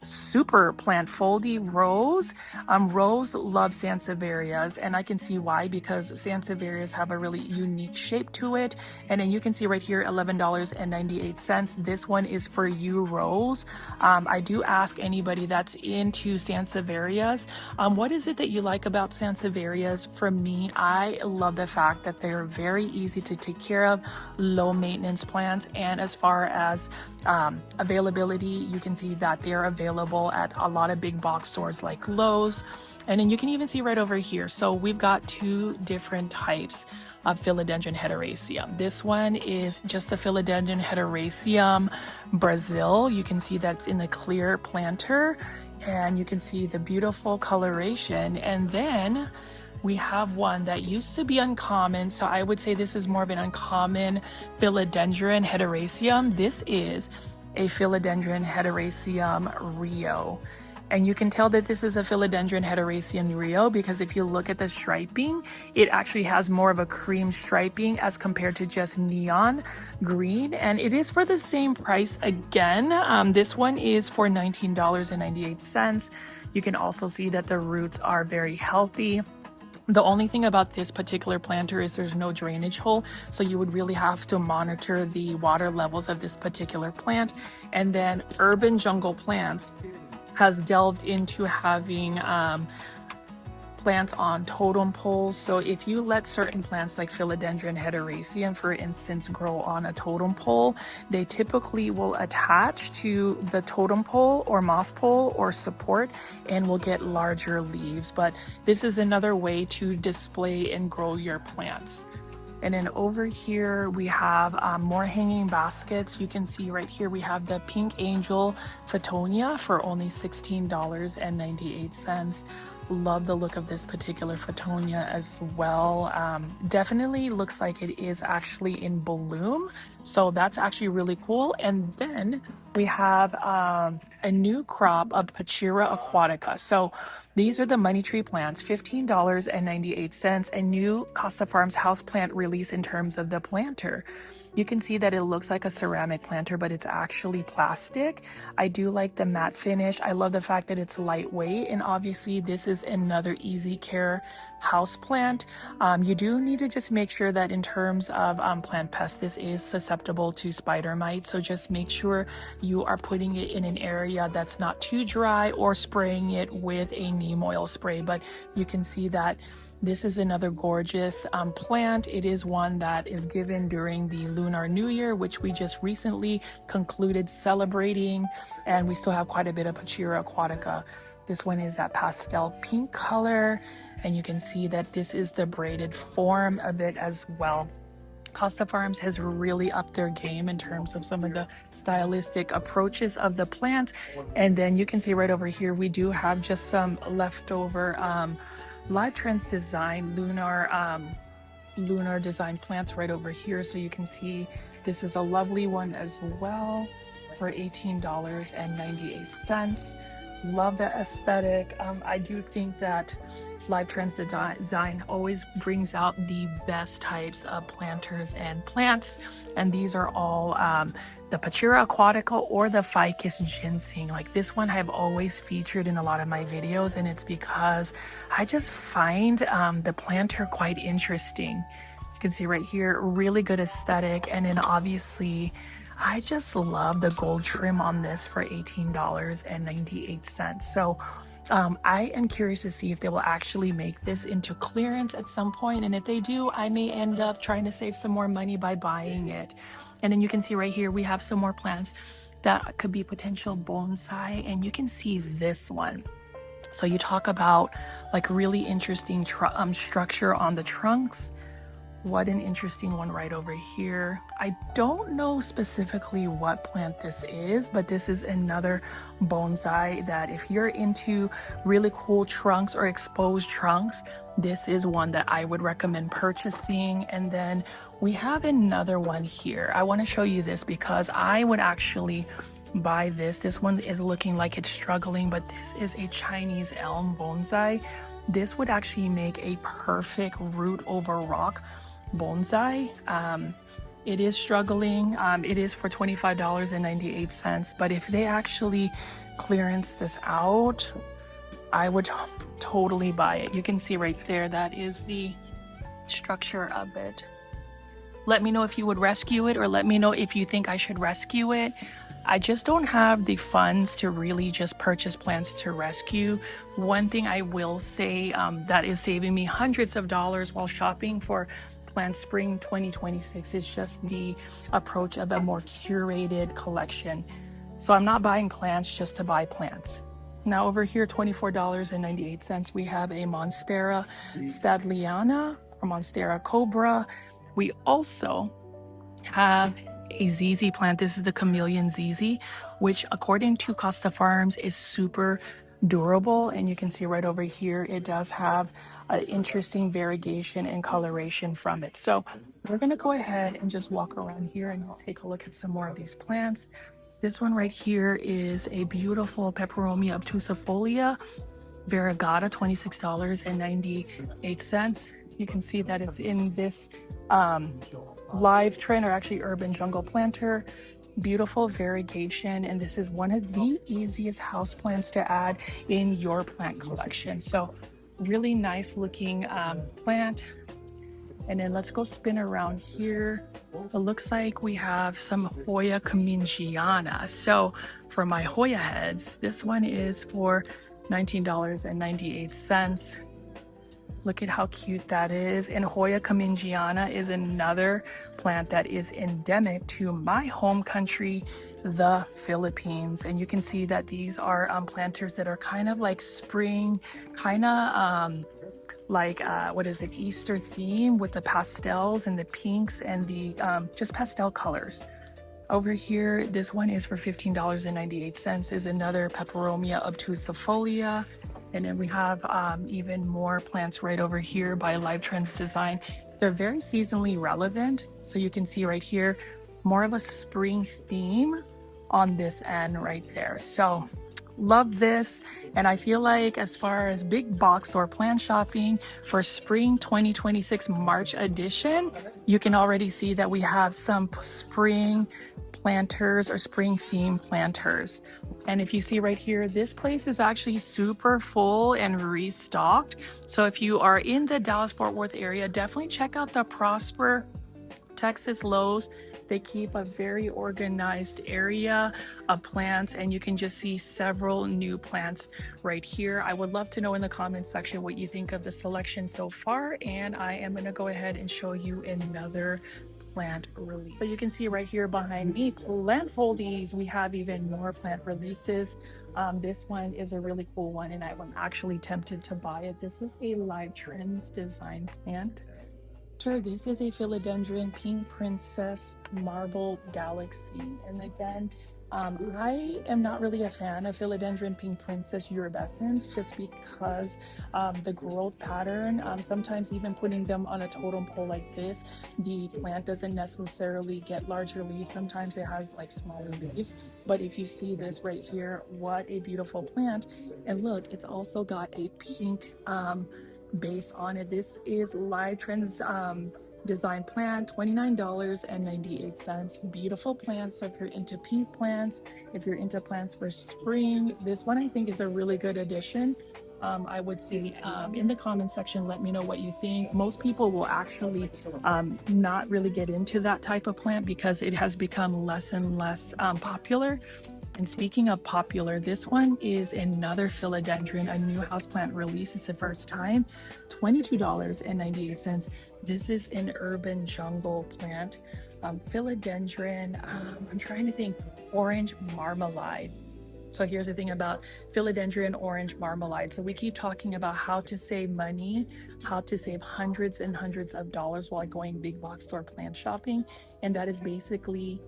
[SPEAKER 1] super plant foldy, Rose. Rose loves Sansevierias, and I can see why, because Sansevierias have a really unique shape to it. And then you can see right here, $11.98. This one is for you, Rose. I do ask anybody that's into Sansevierias, what is it that you like about Sansevierias? For me, I love the fact that they're very easy to take care of, low maintenance plants, and as far as availability, you can see that they're available at a lot of big box stores like Lowe's. And then you can even see right over here. So we've got two different types of Philodendron heteroecium. This one is just a Philodendron heteroecium Brazil. You can see that's in the clear planter, and you can see the beautiful coloration. And then we have one that used to be uncommon, so I would say this is more of an uncommon Philodendron heteroecium. This is a Philodendron heteroecium Rio. And you can tell that this is a Philodendron heteroecium Rio because if you look at the striping, it actually has more of a cream striping as compared to just neon green. And it is for the same price again. This one is for $19.98. You can also see that the roots are very healthy. The only thing about this particular planter is there's no drainage hole, so you would really have to monitor the water levels of this particular plant. And then Urban Jungle Plants has delved into having plants on totem poles. So if you let certain plants like Philodendron heteroecium, for instance, grow on a totem pole, they typically will attach to the totem pole or moss pole or support and will get larger leaves. But this is another way to display and grow your plants. And then over here we have more hanging baskets. You can see right here we have the Pink Angel Photonia for only $16.98. Love the look of this particular Photonia as well. Definitely looks like it is actually in bloom, so that's actually really cool. And then we have a new crop of Pachira aquatica. So these are the money tree plants, $15.98, a new Costa Farms houseplant release in terms of the planter.
[SPEAKER 2] You can see that it looks like a ceramic planter, but it's actually plastic. I do like the matte finish. I love the fact that it's lightweight, and obviously this is another easy care house plant. You do need to just make sure that in terms of plant pests, this is susceptible to spider mites. So just make sure you are putting it in an area that's not too dry or spraying it with a neem oil spray. But you can see that this is another gorgeous plant. It is one that is given during the Lunar New Year, which we just recently concluded celebrating, and we still have quite a bit of Pachira aquatica. This one is that pastel pink color, and you can see that this is the braided form of it as well. Costa Farms has really upped their game in terms of some of the stylistic approaches of the plants. And then you can see right over here, we do have just some leftover Live Trends Design lunar design plants right over here. So you can see this is a lovely one as well for $18.98. Love the aesthetic. I do think that Live Trends Design always brings out the best types of planters and plants, and these are all the Pachira aquatica or the ficus ginseng. Like this one I've always featured in a lot of my videos, and it's because I just find the planter quite interesting. You can see right here, really good aesthetic, and then obviously I just love the gold trim on this for $18.98. So I am curious to see if they will actually make this into clearance at some point, and if they do, I may end up trying to save some more money by buying it. And then you can see right here we have some more plants that could be potential bonsai, and you can see this one. So you talk about like really interesting structure on the trunks. What an interesting one right over here. I don't know specifically what plant this is, but this is another bonsai that if you're into really cool trunks or exposed trunks, this is one that I would recommend purchasing. And then we have another one here. I want to show you this because I would actually buy this. This one is looking like it's struggling, but this is a Chinese elm bonsai. This would actually make a perfect root over rock bonsai. It is struggling. It is for $25.98, but if they actually clearance this out, I would totally buy it. You can see right there, that is the structure of it. Let me know if you would rescue it, or let me know if you think I should rescue it. I just don't have the funds to really just purchase plants to rescue. One thing I will say that is saving me hundreds of dollars while shopping for Plant Spring 2026 is just the approach of a more curated collection. So I'm not buying plants just to buy plants. Now over here, $24.98, we have a Monstera Stadliana or Monstera Cobra. We also have a ZZ plant. This is the Chameleon ZZ, which according to Costa Farms is super durable, and you can see right over here it does have an interesting variegation and coloration from it. So we're going to go ahead and just walk around here and take a look at some more of these plants. This one right here is a beautiful Peperomia obtusifolia variegata, $26.98. You can see that it's in this Live Trend, or actually urban jungle planter. Beautiful variegation, and this is one of the easiest house plants to add in your plant collection. So really nice looking plant. And then let's go spin around here. It looks like we have some Hoya Comingiana. So for my Hoya heads, this one is for $19.98. Look at how cute that is. And Hoya Comingiana is another plant that is endemic to my home country, the Philippines. And you can see that these are planters that are kind of like spring, kind of like what is it, Easter theme, with the pastels and the pinks and the just pastel colors. Over here, this one is for $15.98, is another Peperomia obtusifolia. And then we have even more plants right over here by Live Trends Design. They're very seasonally relevant. So you can see right here, more of a spring theme on this end right there. So love this. And I feel like as far as big box store plant shopping for spring 2026 March edition, You can already see that we have some spring planters or spring theme planters. And if you see right here, this place is actually super full and restocked. So if you are in the Dallas-Fort Worth area, definitely check out the Prosper Texas Lowe's. They keep a very organized area of plants, and you can just see several new plants right here. I would love to know in the comments section what you think of the selection so far, and I am going to go ahead and show you another plant release. So you can see right here behind me, plant foldies. We have even more plant releases. This one is a really cool one, and I'm actually tempted to buy it. This is a Live Trends design plant. This is a philodendron pink princess marble galaxy, and again, I am not really a fan of philodendron pink princess urubescens just because the growth pattern, sometimes even putting them on a totem pole like this, the plant doesn't necessarily get larger leaves. Sometimes it has like smaller leaves, but if you see this right here, what a beautiful plant. And look, it's also got a pink base on it. This is Live Trends design plant, $29.98. Beautiful plants. So if you're into pink plants, if you're into plants for spring, this one I think is a really good addition. I would say in the comment section, let me know what you think. Most people will actually not really get into that type of plant because it has become less and less popular. And speaking of popular, this one is another philodendron, a new houseplant release. It's the first time, $22.98. This is an urban jungle plant. Philodendron, I'm trying to think, orange marmalade. So here's the thing about philodendron orange marmalade. So we keep talking about how to save money, how to save hundreds and hundreds of dollars while going big box store plant shopping. And that is basically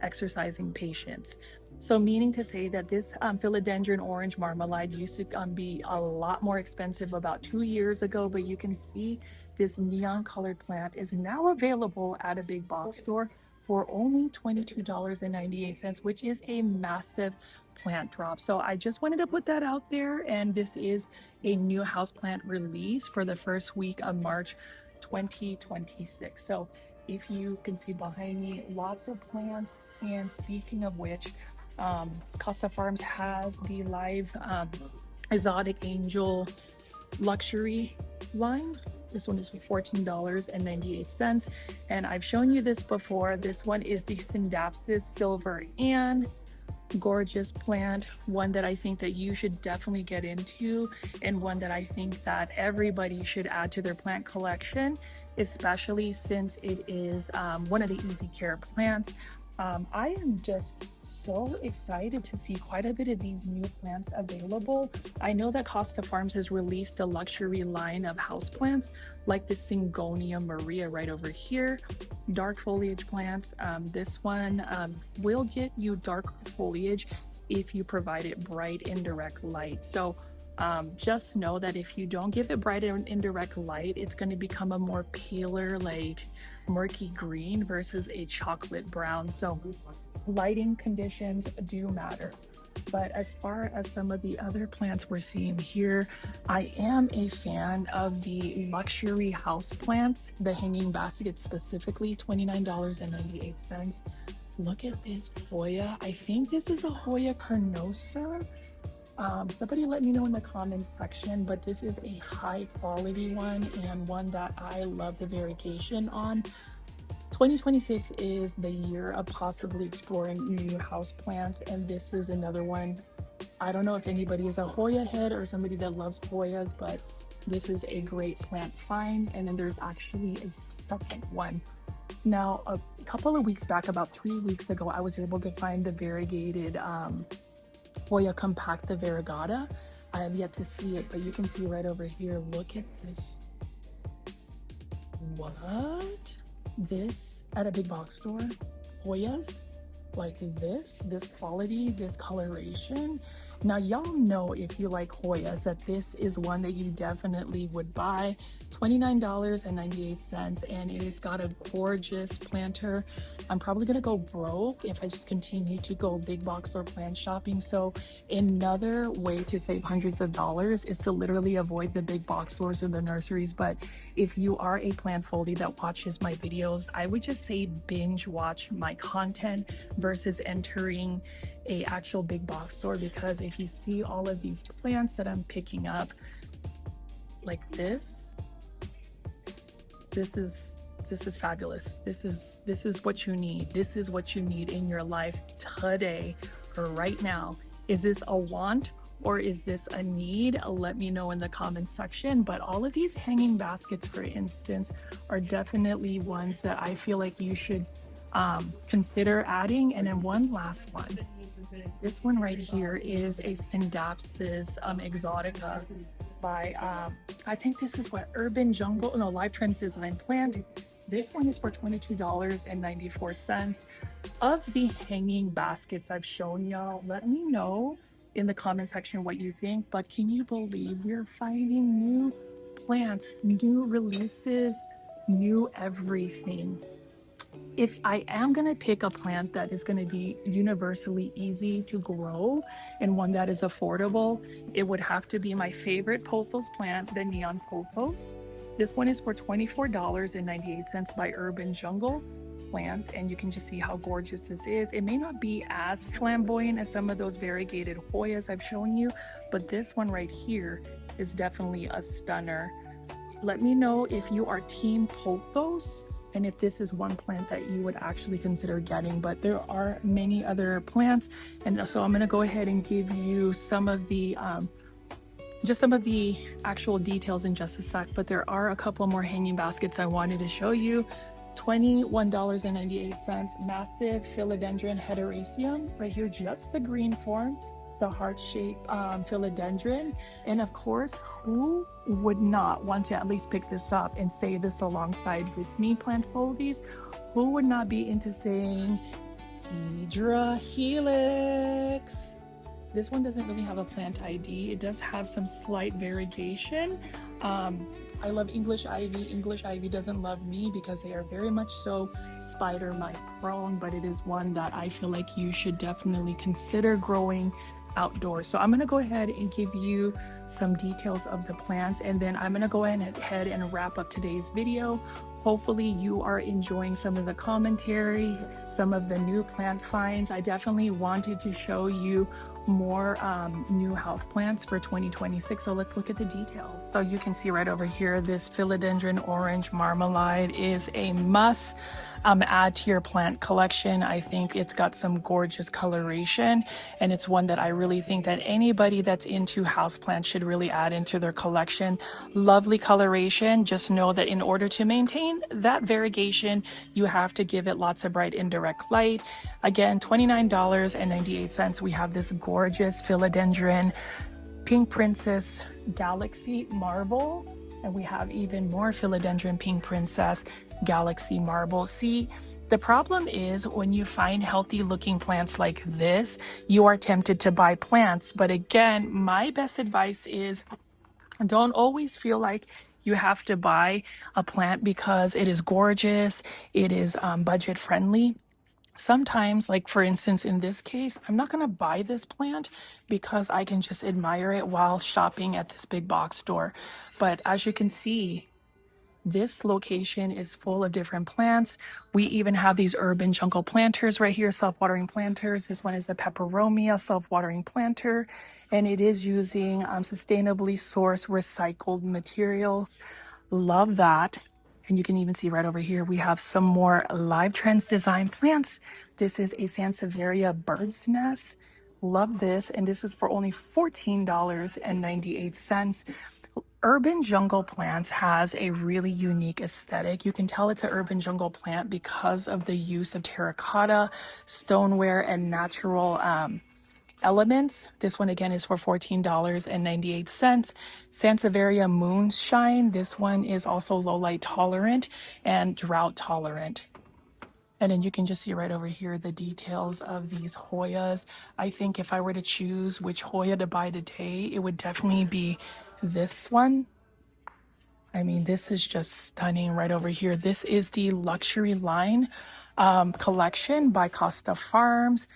[SPEAKER 2] exercising patience. So meaning to say that this philodendron orange marmalade used to be a lot more expensive about 2 years ago, but you can see this neon colored plant is now available at a big box store for only $22.98, which is a massive plant drop. So I just wanted to put that out there, and this is a new houseplant release for the first week of March 2026. So if you can see behind me, lots of plants. And speaking of which, Casa Farms has the live exotic angel luxury line. This one is for $14.98, and I've shown you this before. This one is the Syndapsis Silver Ann. Gorgeous plant, one that I think that you should definitely get into, and one that I think that everybody should add to their plant collection, especially since it is one of the easy care plants. I am just so excited to see quite a bit of these new plants available. I know that Costa Farms has released a luxury line of houseplants like the Syngonium Maria right over here. Dark foliage plants. This one will get you dark foliage if you provide it bright indirect light. So just know that if you don't give it bright and indirect light, it's going to become a more paler, like murky green versus a chocolate brown. So lighting conditions do matter. But as far as some of the other plants we're seeing here, I am a fan of the luxury house plants, the hanging baskets specifically, $29.98. Look at this Hoya. I think this is a Hoya carnosa. Somebody let me know in the comments section, but this is a high quality one and one that I love the variegation on. 2026 is the year of possibly exploring new house plants, and this is another one. I don't know if anybody is a Hoya head or somebody that loves Hoyas, but this is a great plant find. And then there's actually a second one. Now, a couple of weeks back, about 3 weeks ago, I was able to find the variegated Hoya compacta variegata. I have yet to see it, but you can see right over here. Look at this. What? This at a big box store? Hoyas like this quality, this coloration, Now, y'all know if you like Hoyas that this is one that you definitely would buy. $29.98, and it has got a gorgeous planter. I'm probably gonna go broke if I just continue to go big box store plant shopping. So another way to save hundreds of dollars is to literally avoid the big box stores or the nurseries. But if you are a plant foldie that watches my videos, I would just say binge watch my content versus entering a actual big box store, because if you see all of these plants that I'm picking up like this is fabulous. This is what you need. This is what you need in your life today or right now. Is this a want or is this a need? Let me know in the comments section. But all of these hanging baskets, for instance, are definitely ones that I feel like you should consider adding. And then one last one. This one right here is a Synapsis exotica by I think this is what Urban Jungle, no, Live Trends Design Plant. This one is for $22.94. Of the hanging baskets I've shown y'all, let me know in the comment section what you think. But can you believe we're finding new plants, new releases, new everything? If I am going to pick a plant that is going to be universally easy to grow and one that is affordable, it would have to be my favorite pothos plant, the neon pothos. This one is for $24.98 by Urban Jungle Plants, and you can just see how gorgeous this is. It may not be as flamboyant as some of those variegated Hoyas I've shown you, but this one right here is definitely a stunner. Let me know if you are team pothos and if this is one plant that you would actually consider getting. But there are many other plants, and so I'm going to go ahead and give you some of the just some of the actual details in just a sec. But there are a couple more hanging baskets I wanted to show you. $21.98, massive philodendron heteroecium right here, just the green form, the heart-shaped philodendron. And of course, who would not want to at least pick this up and say this alongside with me, plant foldies? Who would not be into saying Hydra Helix? This one doesn't really have a plant ID. It does have some slight variegation. I love English ivy. English ivy doesn't love me because they are very much so spider mite prone, but it is one that I feel like you should definitely consider growing outdoors. So I'm going to go ahead and give you some details of the plants, and then I'm going to go ahead and wrap up today's video. Hopefully you are enjoying some of the commentary, some of the new plant finds. I definitely wanted to show you more new houseplants for 2026. So let's look at the details. So you can see right over here, this philodendron orange marmalade is a must add to your plant collection. I think it's got some gorgeous coloration, and it's one that I really think that anybody that's into houseplants should really add into their collection. Lovely coloration. Just know that in order to maintain that variegation, you have to give it lots of bright indirect light. Again, $29.98. We have this gorgeous philodendron Pink Princess Galaxy Marble, and we have even more philodendron Pink Princess Galaxy Marble. See, the problem is when you find healthy looking plants like this, you are tempted to buy plants. But again, my best advice is don't always feel like you have to buy a plant because it is gorgeous, it is budget friendly. Sometimes, like for instance, in this case, I'm not going to buy this plant because I can just admire it while shopping at this big box store. But as you can see, this location is full of different plants. We even have these urban jungle planters right here, self-watering planters. This one is a peperomia self-watering planter, and it is using sustainably sourced recycled materials. Love that. And you can even see right over here, we have some more Live Trends Design plants. This is a Sansevieria bird's nest. Love this. And this is for only $14.98. Urban Jungle Plants has a really unique aesthetic. You can tell it's an urban jungle plant because of the use of terracotta, stoneware, and natural elements. This one again is for $14.98. Sansevieria Moonshine. This one is also low light tolerant and drought tolerant. And then you can just see right over here the details of these Hoyas. I think if I were to choose which Hoya to buy today, it would definitely be this one. I mean, this is just stunning right over here. This is the luxury line collection by Costa Farms.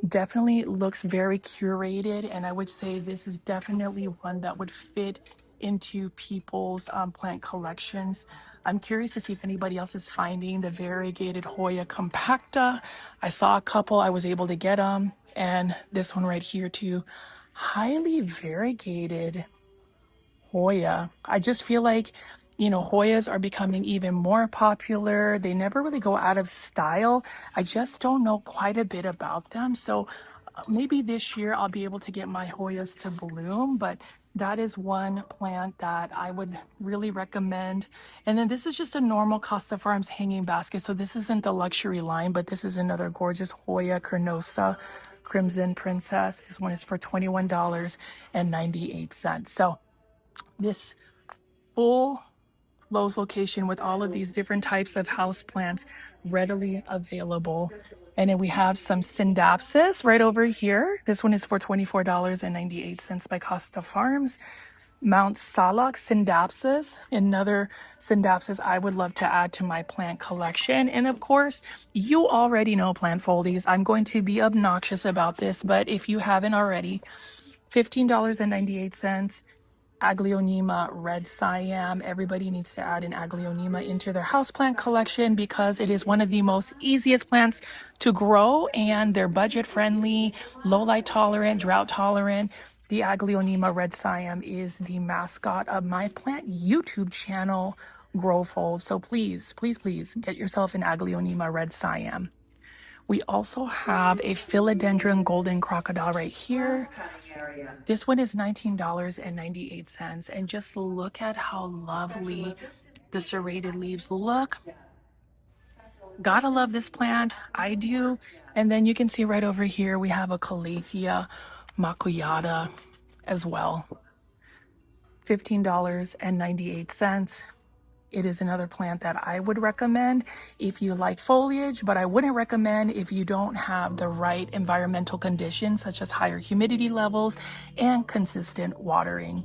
[SPEAKER 2] Definitely looks very curated, and I would say this is definitely one that would fit into people's plant collections. I'm curious to see if anybody else is finding the variegated Hoya compacta. I saw a couple, I was able to get them, and this one right here too. Highly variegated Hoya. I just feel like, Hoyas are becoming even more popular. They never really go out of style. I just don't know quite a bit about them. So maybe this year I'll be able to get my Hoyas to bloom, but that is one plant that I would really recommend. And then this is just a normal Costa Farms hanging basket. So this isn't the luxury line, but this is another gorgeous Hoya Carnosa Crimson Princess. This one is for $21.98. So this full Lowe's location with all of these different types of house plants readily available. And then we have some Syndapsis right over here. This one is for $24.98 by Costa Farms. Mount Salak Syndapsis, another Syndapsis I would love to add to my plant collection. And of course, you already know plant foldies. I'm going to be obnoxious about this, but if you haven't already, $15.98. Aglaonema red Siam. Everybody needs to add an Aglaonema into their houseplant collection because it is one of the most easiest plants to grow, and they're budget friendly, low light tolerant, drought tolerant. The Aglaonema red Siam is the mascot of my plant YouTube channel, Growfold. So please, please, please get yourself an Aglaonema red Siam. We also have a philodendron golden crocodile right here. This one is $19.98, and just look at how lovely the serrated leaves look. Gotta love this plant. I do. And then you can see right over here we have a Calathea macuyata as well. $15.98. It is another plant that I would recommend if you like foliage, but I wouldn't recommend if you don't have the right environmental conditions, such as higher humidity levels and consistent watering.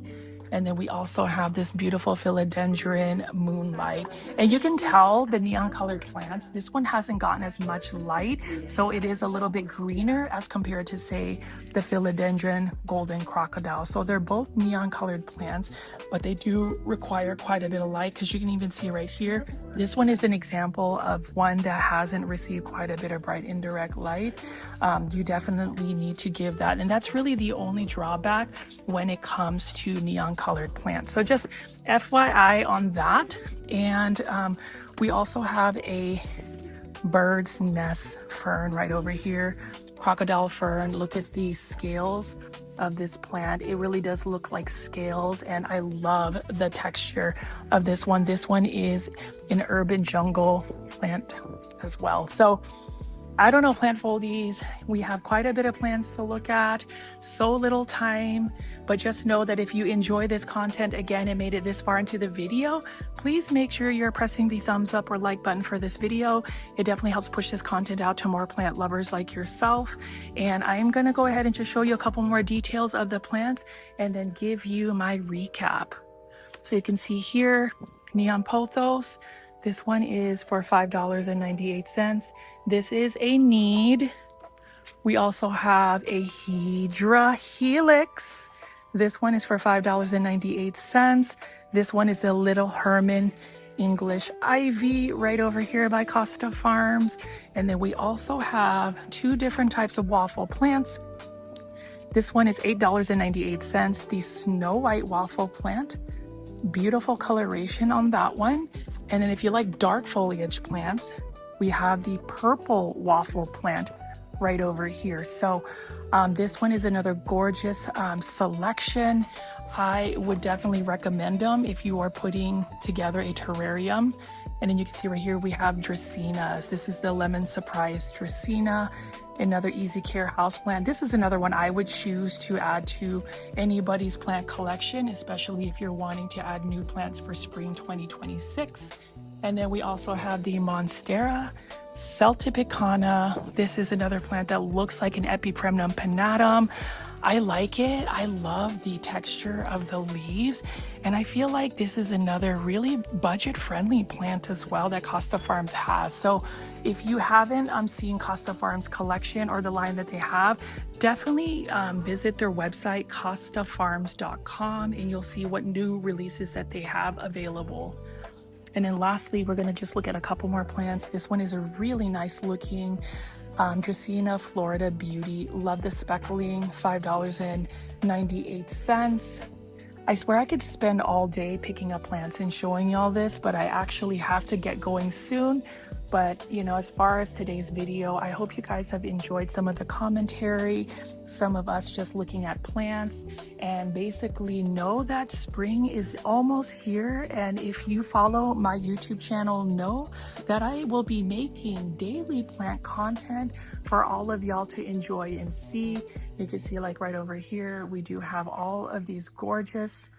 [SPEAKER 2] And then we also have this beautiful philodendron moonlight. And you can tell the neon colored plants, this one hasn't gotten as much light, so it is a little bit greener as compared to, say, the philodendron golden crocodile. So they're both neon colored plants, but they do require quite a bit of light, because you can even see right here, this one is an example of one that hasn't received quite a bit of bright indirect light. You definitely need to give that. And that's really the only drawback when it comes to neon colored plants. So just FYI on that. And we also have a bird's nest fern right over here, crocodile fern. Look at the scales of this plant. It really does look like scales, and I love the texture of this one. This one is an urban jungle plant as well. So I don't know, plant foldies, we have quite a bit of plants to look at, so little time, but just know that if you enjoy this content, again, and made it this far into the video, please make sure you're pressing the thumbs up or like button for this video. It definitely helps push this content out to more plant lovers like yourself. And I am gonna go ahead and just show you a couple more details of the plants and then give you my recap. So you can see here, neon pothos. This one is for $5.98. This is a need. We also have a Hydra Helix. This one is for $5.98. This one is the Little Herman English Ivy right over here by Costa Farms. And then we also have two different types of waffle plants. This one is $8.98, the Snow White waffle plant. Beautiful coloration on that one. And then if you like dark foliage plants, we have the purple waffle plant right over here. So this one is another gorgeous selection. I would definitely recommend them if you are putting together a terrarium. And then you can see right here we have Dracaenas. This is the Lemon Surprise Dracaena, another easy care house plant. This is another one I would choose to add to anybody's plant collection, especially if you're wanting to add new plants for spring 2026. And then we also have the Monstera celtibicana. This is another plant that looks like an Epipremnum pinnatum. I like it. I love the texture of the leaves. And I feel like this is another really budget-friendly plant as well that Costa Farms has. So if you haven't seen Costa Farms collection or the line that they have, definitely visit their website, costafarms.com, and you'll see what new releases that they have available. And then lastly, we're going to just look at a couple more plants. This one is a really nice looking Dracaena Florida Beauty. Love the speckling, $5.98. I swear I could spend all day picking up plants and showing y'all this, but I actually have to get going soon. But you know, as far as today's video, I hope you guys have enjoyed some of the commentary, some of us just looking at plants, and basically know that spring is almost here. And if you follow my YouTube channel, know that I will be making daily plant content for all of y'all to enjoy and see. You can see like right over here, we do have all of these gorgeous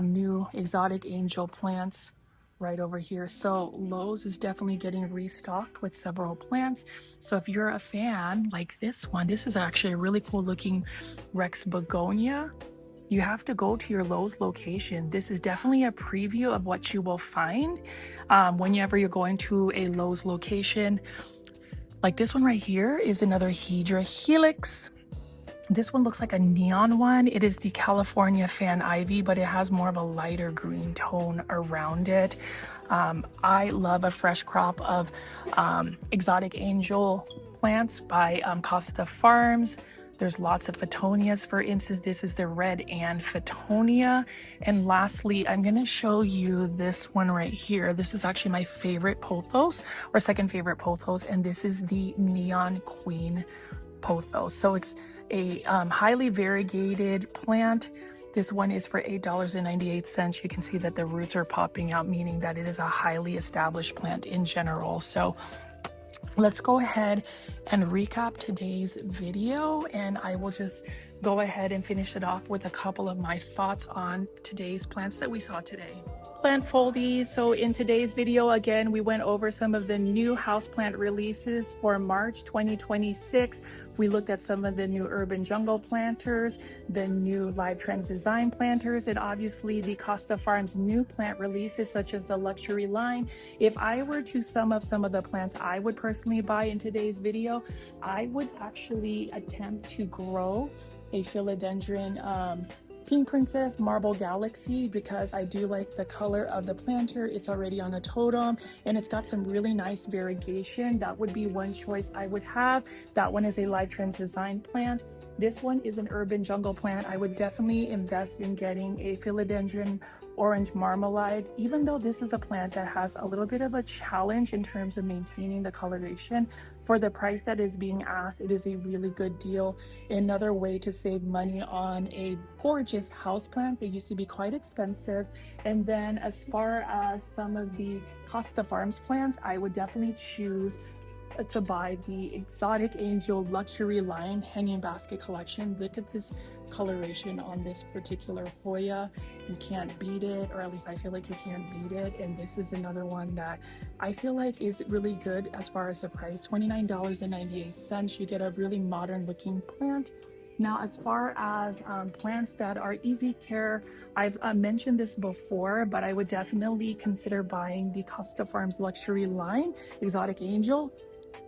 [SPEAKER 2] new exotic angel plants right over here. So Lowe's is definitely getting restocked with several plants. So if you're a fan like this one, this is actually a really cool looking Rex begonia. You have to go to your Lowe's location. This is definitely a preview of what you will find whenever you're going to a Lowe's location. Like this one right here is another Hydra Helix. This one looks like a neon one. It is the California Fan Ivy, but it has more of a lighter green tone around it. I love a fresh crop of exotic angel plants by Costa Farms. There's lots of Phoetonias, for instance. This is the red and Phoetonia. And lastly, I'm going to show you this one right here. This is actually my favorite pothos, or second favorite pothos, and this is the Neon Queen pothos. So it's a highly variegated plant. This one is for $8.98. You can see that the roots are popping out, meaning that it is a highly established plant in general. So let's go ahead and recap today's video, and I will just go ahead and finish it off with a couple of my thoughts on today's plants that we saw today. Plant foldies. So in today's video, again, we went over some of the new houseplant releases for March 2026. We looked at some of the new urban jungle planters, the new Live Trends design planters, and obviously the Costa Farms new plant releases such as the luxury line. If I were to sum up some of the plants I would personally buy in today's video, I would actually attempt to grow a philodendron Pink Princess Marble Galaxy, because I do like the color of the planter. It's already on a totem and it's got some really nice variegation. That would be one choice I would have. That one is a Live Trends design plant. This one is an urban jungle plant. I would definitely invest in getting a philodendron orange marmalade, even though this is a plant that has a little bit of a challenge in terms of maintaining the coloration. For the price that is being asked, it is a really good deal. Another way to save money on a gorgeous houseplant. They used to be quite expensive. And then as far as some of the Costa Farms plants, I would definitely choose to buy the Exotic Angel Luxury Line Hanging Basket Collection. Look at this coloration on this particular Hoya. You can't beat it, or at least I feel like you can't beat it. And this is another one that I feel like is really good as far as the price, $29.98. You get a really modern looking plant. Now, as far as plants that are easy care, I've mentioned this before, but I would definitely consider buying the Costa Farms Luxury Line Exotic Angel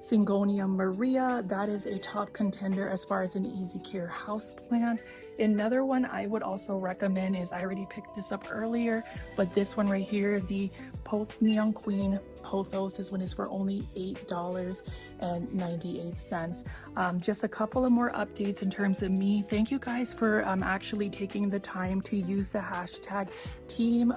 [SPEAKER 2] Syngonium Maria. That is a top contender as far as an easy care house plant. Another one I would also recommend is, I already picked this up earlier, but this one right here, the Neon Queen Pothos. This one is for only $8.98. Just a couple of more updates in terms of me. Thank you guys for actually taking the time to use the hashtag Team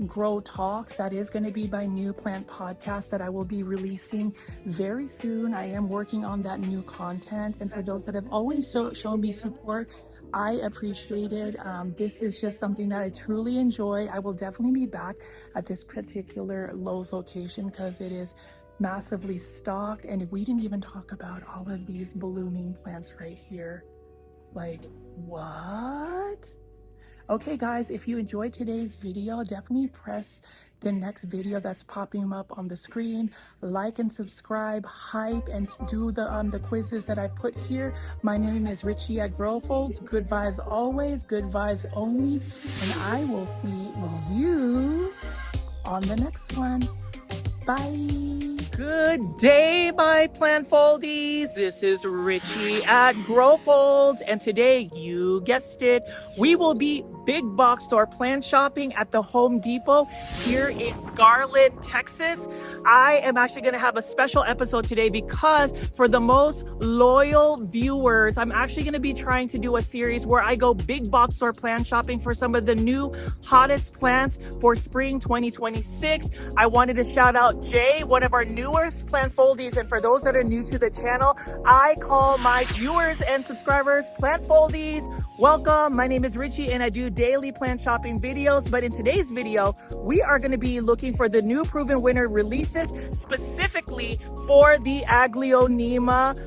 [SPEAKER 2] Grow Talks. That is going to be my new plant podcast that I will be releasing very soon. I am working on that new content, and for those that have always shown me support, I appreciate it. This is just something that I truly enjoy. I will definitely be back at this particular Lowe's location because it is massively stocked, and we didn't even talk about all of these blooming plants right here. Like, what? Okay guys, if you enjoyed today's video, definitely press the next video that's popping up on the screen. Like and subscribe, hype, and do the quizzes that I put here. My name is Richie at Growfolds. Good vibes always, good vibes only, and I will see you on the next one. Bye.
[SPEAKER 1] Good day, my plant foldies. This is Richie at Growfolds, and today, you guessed it, we will be big box store plant shopping at the Home Depot here in Garland, Texas. I am actually going to have a special episode today because for the most loyal viewers, I'm actually going to be trying to do a series where I go big box store plant shopping for some of the new hottest plants for spring 2026. I wanted to shout out Jay, one of our newest plant foldies, and for those that are new to the channel, I call my viewers and subscribers plant foldies. Welcome, my name is Richie and I do daily plant shopping videos, but in today's video, we are going to be looking for the new proven winner releases specifically for the Aglaonema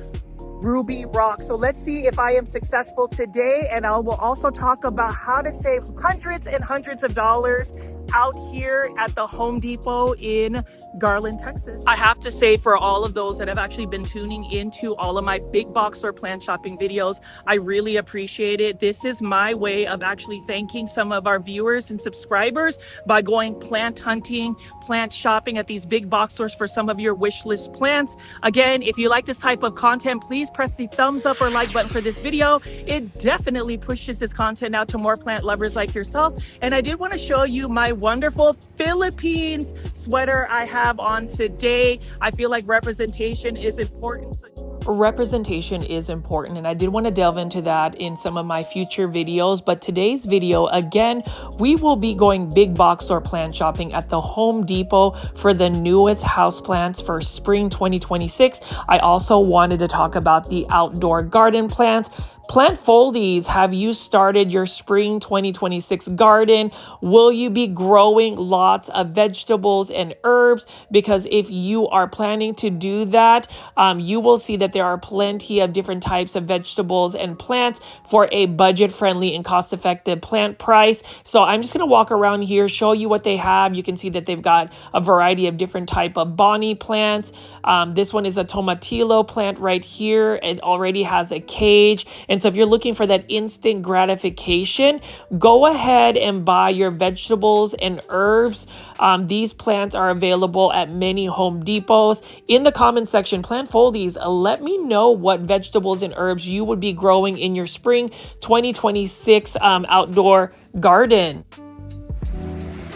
[SPEAKER 1] Ruby Rock. So let's see if I am successful today, and I will also talk about how to save hundreds and hundreds of dollars out here at the Home Depot in Garland, Texas. I have to say, for all of those that have actually been tuning into all of my big box store plant shopping videos, I really appreciate it. This is my way of actually thanking some of our viewers and subscribers by going plant hunting, plant shopping at these big box stores for some of your wish list plants. Again, if you like this type of content, please press the thumbs up or like button for this video. It definitely pushes this content out to more plant lovers like yourself. And I did want to show you my wonderful Philippines sweater I have on today. I feel like representation is important. Representation is important, and I did want to delve into that in some of my future videos, but today's video, again, we will be going big box store plant shopping at the Home Depot for the newest houseplants for spring 2026. I also wanted to talk about the outdoor garden plants. Plant foldies, have you started your spring 2026 garden? Will you be growing lots of vegetables and herbs? Because if you are planning to do that, you will see that there are plenty of different types of vegetables and plants for a budget-friendly and cost-effective plant price. So I'm just going to walk around here, show you what they have. You can see that they've got a variety of different type of bonnie plants. This one is a tomatillo plant right here. It already has a cage. And so if you're looking for that instant gratification, go ahead and buy your vegetables and herbs. These plants are available at many Home Depots. In the comment section, plant foldies, let me know what vegetables and herbs you would be growing in your spring 2026 outdoor garden.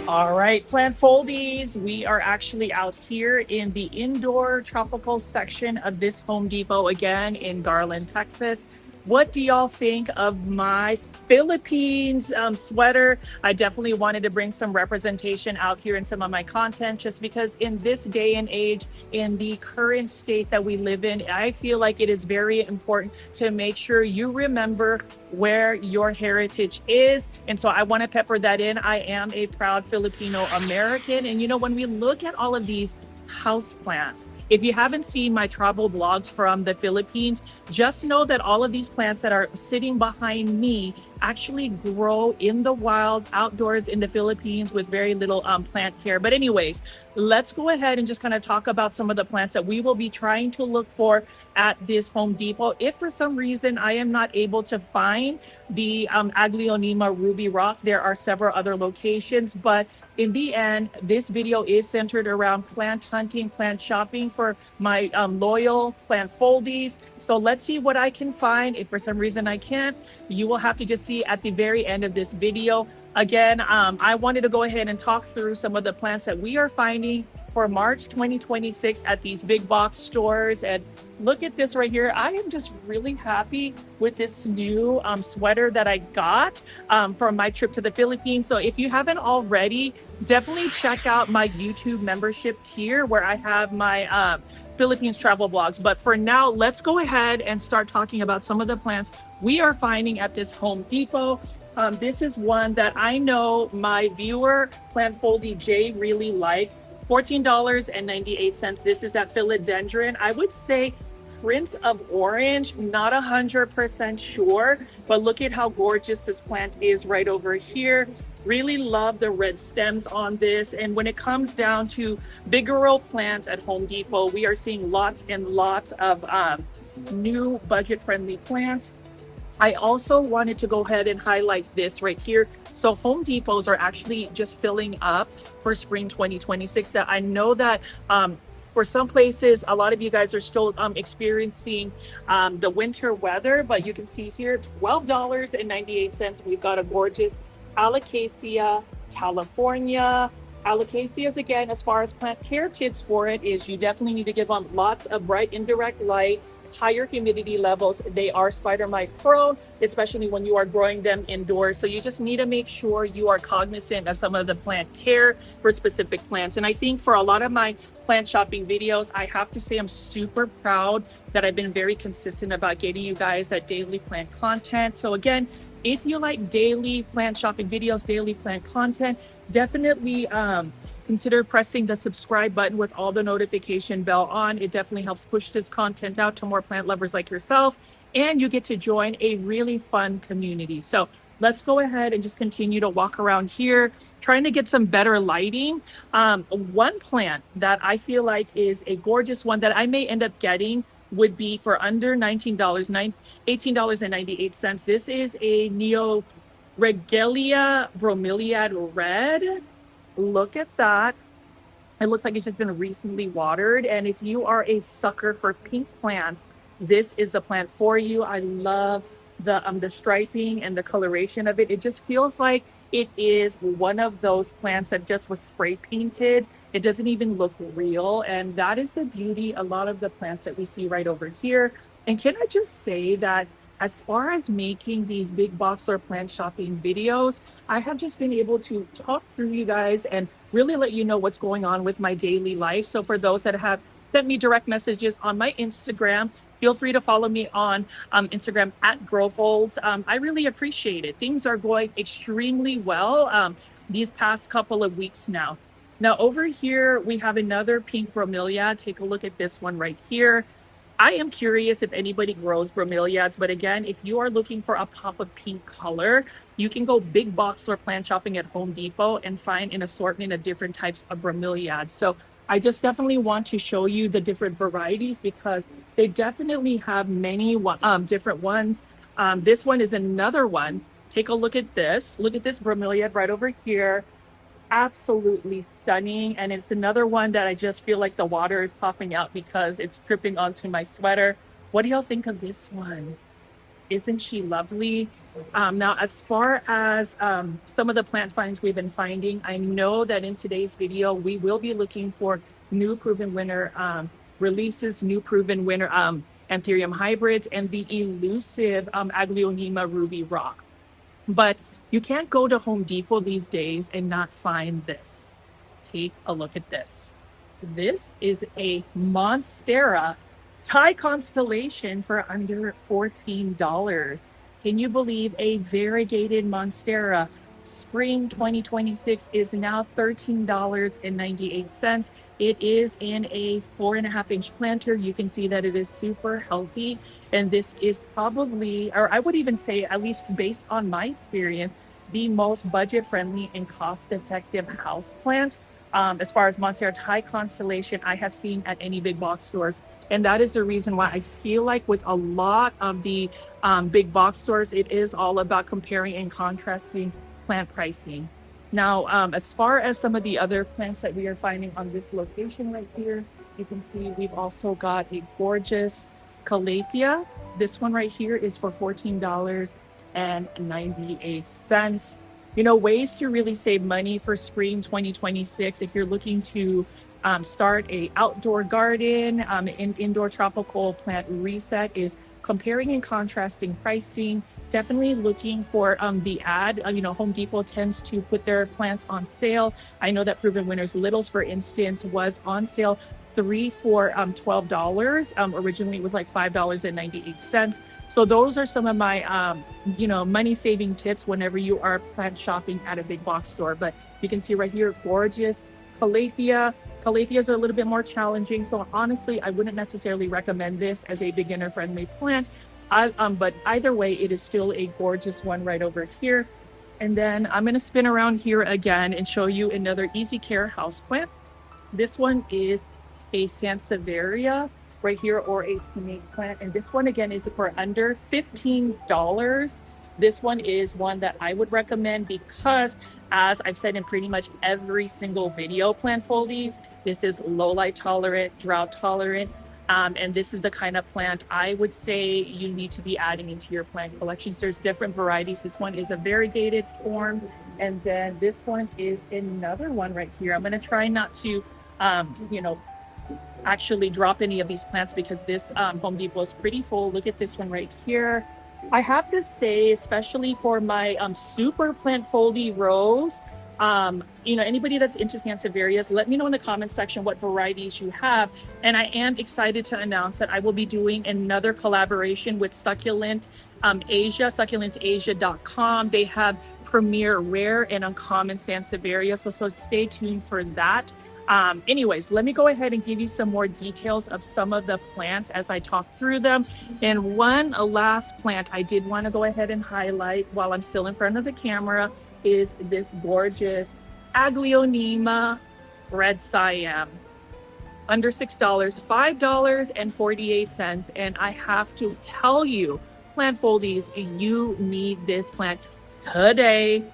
[SPEAKER 1] All right, plant foldies, we are actually out here in the indoor tropical section of this Home Depot, again in Garland, Texas. What do y'all think of my Philippines sweater? I definitely wanted to bring some representation out here in some of my content, just because in this day and age, in the current state that we live in, I feel like it is very important to make sure you remember where your heritage is. And so I want to pepper that in. I am a proud Filipino American. And you know, when we look at all of these house plants, if you haven't seen my travel blogs from the Philippines, just know that all of these plants that are sitting behind me actually grow in the wild outdoors in the Philippines with very little plant care. But anyways, let's go ahead and just kind of talk about some of the plants that we will be trying to look for at this Home Depot. If for some reason I am not able to find the Aglaonema Ruby Rock, there are several other locations, but in the end, this video is centered around plant hunting, plant shopping for my loyal plant foldies. So let's see what I can find. If for some reason I can't, you will have to just see at the very end of this video. Again, I wanted to go ahead and talk through some of the plants that we are finding for March 2026 at these big box stores. And look at this right here. I am just really happy with this new sweater that I got from my trip to the Philippines. So if you haven't already, definitely check out my YouTube membership tier where I have my Philippines travel blogs. But for now, let's go ahead and start talking about some of the plants we are finding at this Home Depot. This is one that I know my viewer, Plant Foldy J, really liked. $14.98. This is that philodendron. I would say Prince of Orange. Not 100% sure, but look at how gorgeous this plant is right over here. Really love the red stems on this. And when it comes down to bigger plants at Home Depot, we are seeing lots and lots of new budget-friendly plants. I also wanted to go ahead and highlight this right here. So Home Depots are actually just filling up for spring 2026. That I know that for some places, a lot of you guys are still experiencing the winter weather, but you can see here, $12.98. We've got a gorgeous Alocasia, California. Alocasias, again, as far as plant care tips for it, is you definitely need to give them lots of bright indirect light, higher humidity levels. They are spider mite prone, especially when you are growing them indoors. So you just need to make sure you are cognizant of some of the plant care for specific plants. And I think for a lot of my plant shopping videos, I have to say I'm super proud that I've been very consistent about getting you guys that daily plant content. So again, if you like daily plant shopping videos, daily plant content, definitely consider pressing the subscribe button with all the notification bell on. It definitely helps push this content out to more plant lovers like yourself, and you get to join a really fun community. So let's go ahead and just continue to walk around here, trying to get some better lighting. One plant that I feel like is a gorgeous one that I may end up getting would be for under $19, $18.98. This is a Neo Regalia Bromeliad Red. Look at that. It looks like it's just been recently watered. And if you are a sucker for pink plants, this is the plant for you. I love the striping and the coloration of it. It just feels like it is one of those plants that just was spray painted. It doesn't even look real. And that is the beauty, a lot of the plants that we see right over here. And can I just say that as far as making these big box store plant shopping videos, I have just been able to talk through you guys and really let you know what's going on with my daily life. So for those that have sent me direct messages on my Instagram, feel free to follow me on Instagram at Growfolds. I really appreciate it. Things are going extremely well these past couple of weeks now. Now over here, we have another pink bromeliad. Take a look at this one right here. I am curious if anybody grows bromeliads, but again, if you are looking for a pop of pink color, you can go big box store plant shopping at Home Depot and find an assortment of different types of bromeliads. So I just definitely want to show you the different varieties because they definitely have many different ones. This one is another one. Take a look at this. Look at this bromeliad right over here. Absolutely stunning. And it's another one that I just feel like the water is popping out because it's dripping onto my sweater. What do y'all think of this one? Isn't she lovely? Now, as far as some of the plant finds we've been finding, I know that in today's video, we will be looking for new proven winner releases, new proven winner Anthurium hybrids, and the elusive Aglaonema ruby rock. But you can't go to Home Depot these days and not find this. Take a look at this. This is a Monstera Thai constellation for under $14. Can you believe a variegated Monstera spring 2026 is now $13.98. It is in a 4.5-inch planter. You can see that it is super healthy. And this is probably, or I would even say, at least based on my experience, the most budget-friendly and cost-effective houseplant as far as Monstera Thai constellation I have seen at any big box stores. And that is the reason why I feel like with a lot of the big box stores, it is all about comparing and contrasting plant pricing. Now, as far as some of the other plants that we are finding on this location right here, you can see we've also got a gorgeous Calathea. This one right here is for $14.98. You know, ways to really save money for spring 2026 if you're looking to start a outdoor garden, indoor tropical plant reset is comparing and contrasting pricing. Definitely looking for the ad. You know, Home Depot tends to put their plants on sale. I know that Proven Winners Littles, for instance, was on sale 3 for $12. Originally, it was like $5.98. So those are some of my, you know, money-saving tips whenever you are plant shopping at a big box store. But you can see right here, gorgeous Calathea, Calatheas are a little bit more challenging. So honestly, I wouldn't necessarily recommend this as a beginner-friendly plant. But either way, it is still a gorgeous one right over here. And then I'm going to spin around here again and show you another easy care houseplant. This one is a Sansevieria right here, or a snake plant. And this one again is for under $15. This one is one that I would recommend because, as I've said in pretty much every single video, plant foldies, this is low light tolerant, drought tolerant. And this is the kind of plant I would say you need to be adding into your plant collections. There's different varieties. This one is a variegated form. And then this one is another one right here. I'm going to try not to, actually drop any of these plants because this Home Depot is pretty full. Look at this one right here. I have to say, especially for my super plant foldy rows, anybody that's into Sansevierias, let me know in the comments section what varieties you have. And I am excited to announce that I will be doing another collaboration with Succulent Asia, succulentasia.com. They have premier rare and uncommon Sansevieria, so stay tuned for that. Anyways, let me go ahead and give you some more details of some of the plants as I talk through them. And one last plant I did want to go ahead and highlight while I'm still in front of the camera is this gorgeous Aglaonema red Siam. Under $6, $5.48. And I have to tell you, plant foldies, you need this plant today.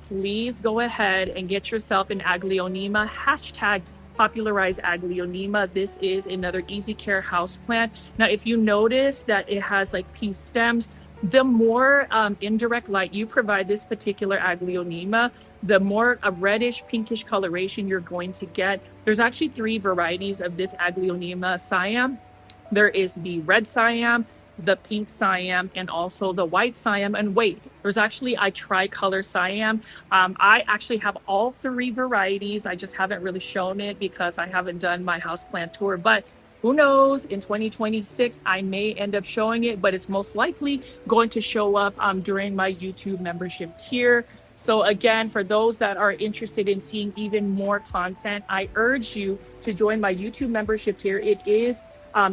[SPEAKER 1] Please go ahead and get yourself an Aglaonema. Hashtag popularize Aglaonema. This is another easy care house plant. Now, if you notice that it has like pink stems, the more indirect light you provide this particular Aglaonema, the more a reddish pinkish coloration you're going to get. There's actually 3 varieties of this Aglaonema Siam. There is the red Siam, the pink Siam, and also the white Siam. And wait, there's actually a tricolor Siam. I actually have all 3 varieties. I just haven't really shown it because I haven't done my houseplant tour, but who knows, in 2026 I may end up showing it, but it's most likely going to show up during my YouTube membership tier. So again, for those that are interested in seeing even more content, I urge you to join my YouTube membership tier. It is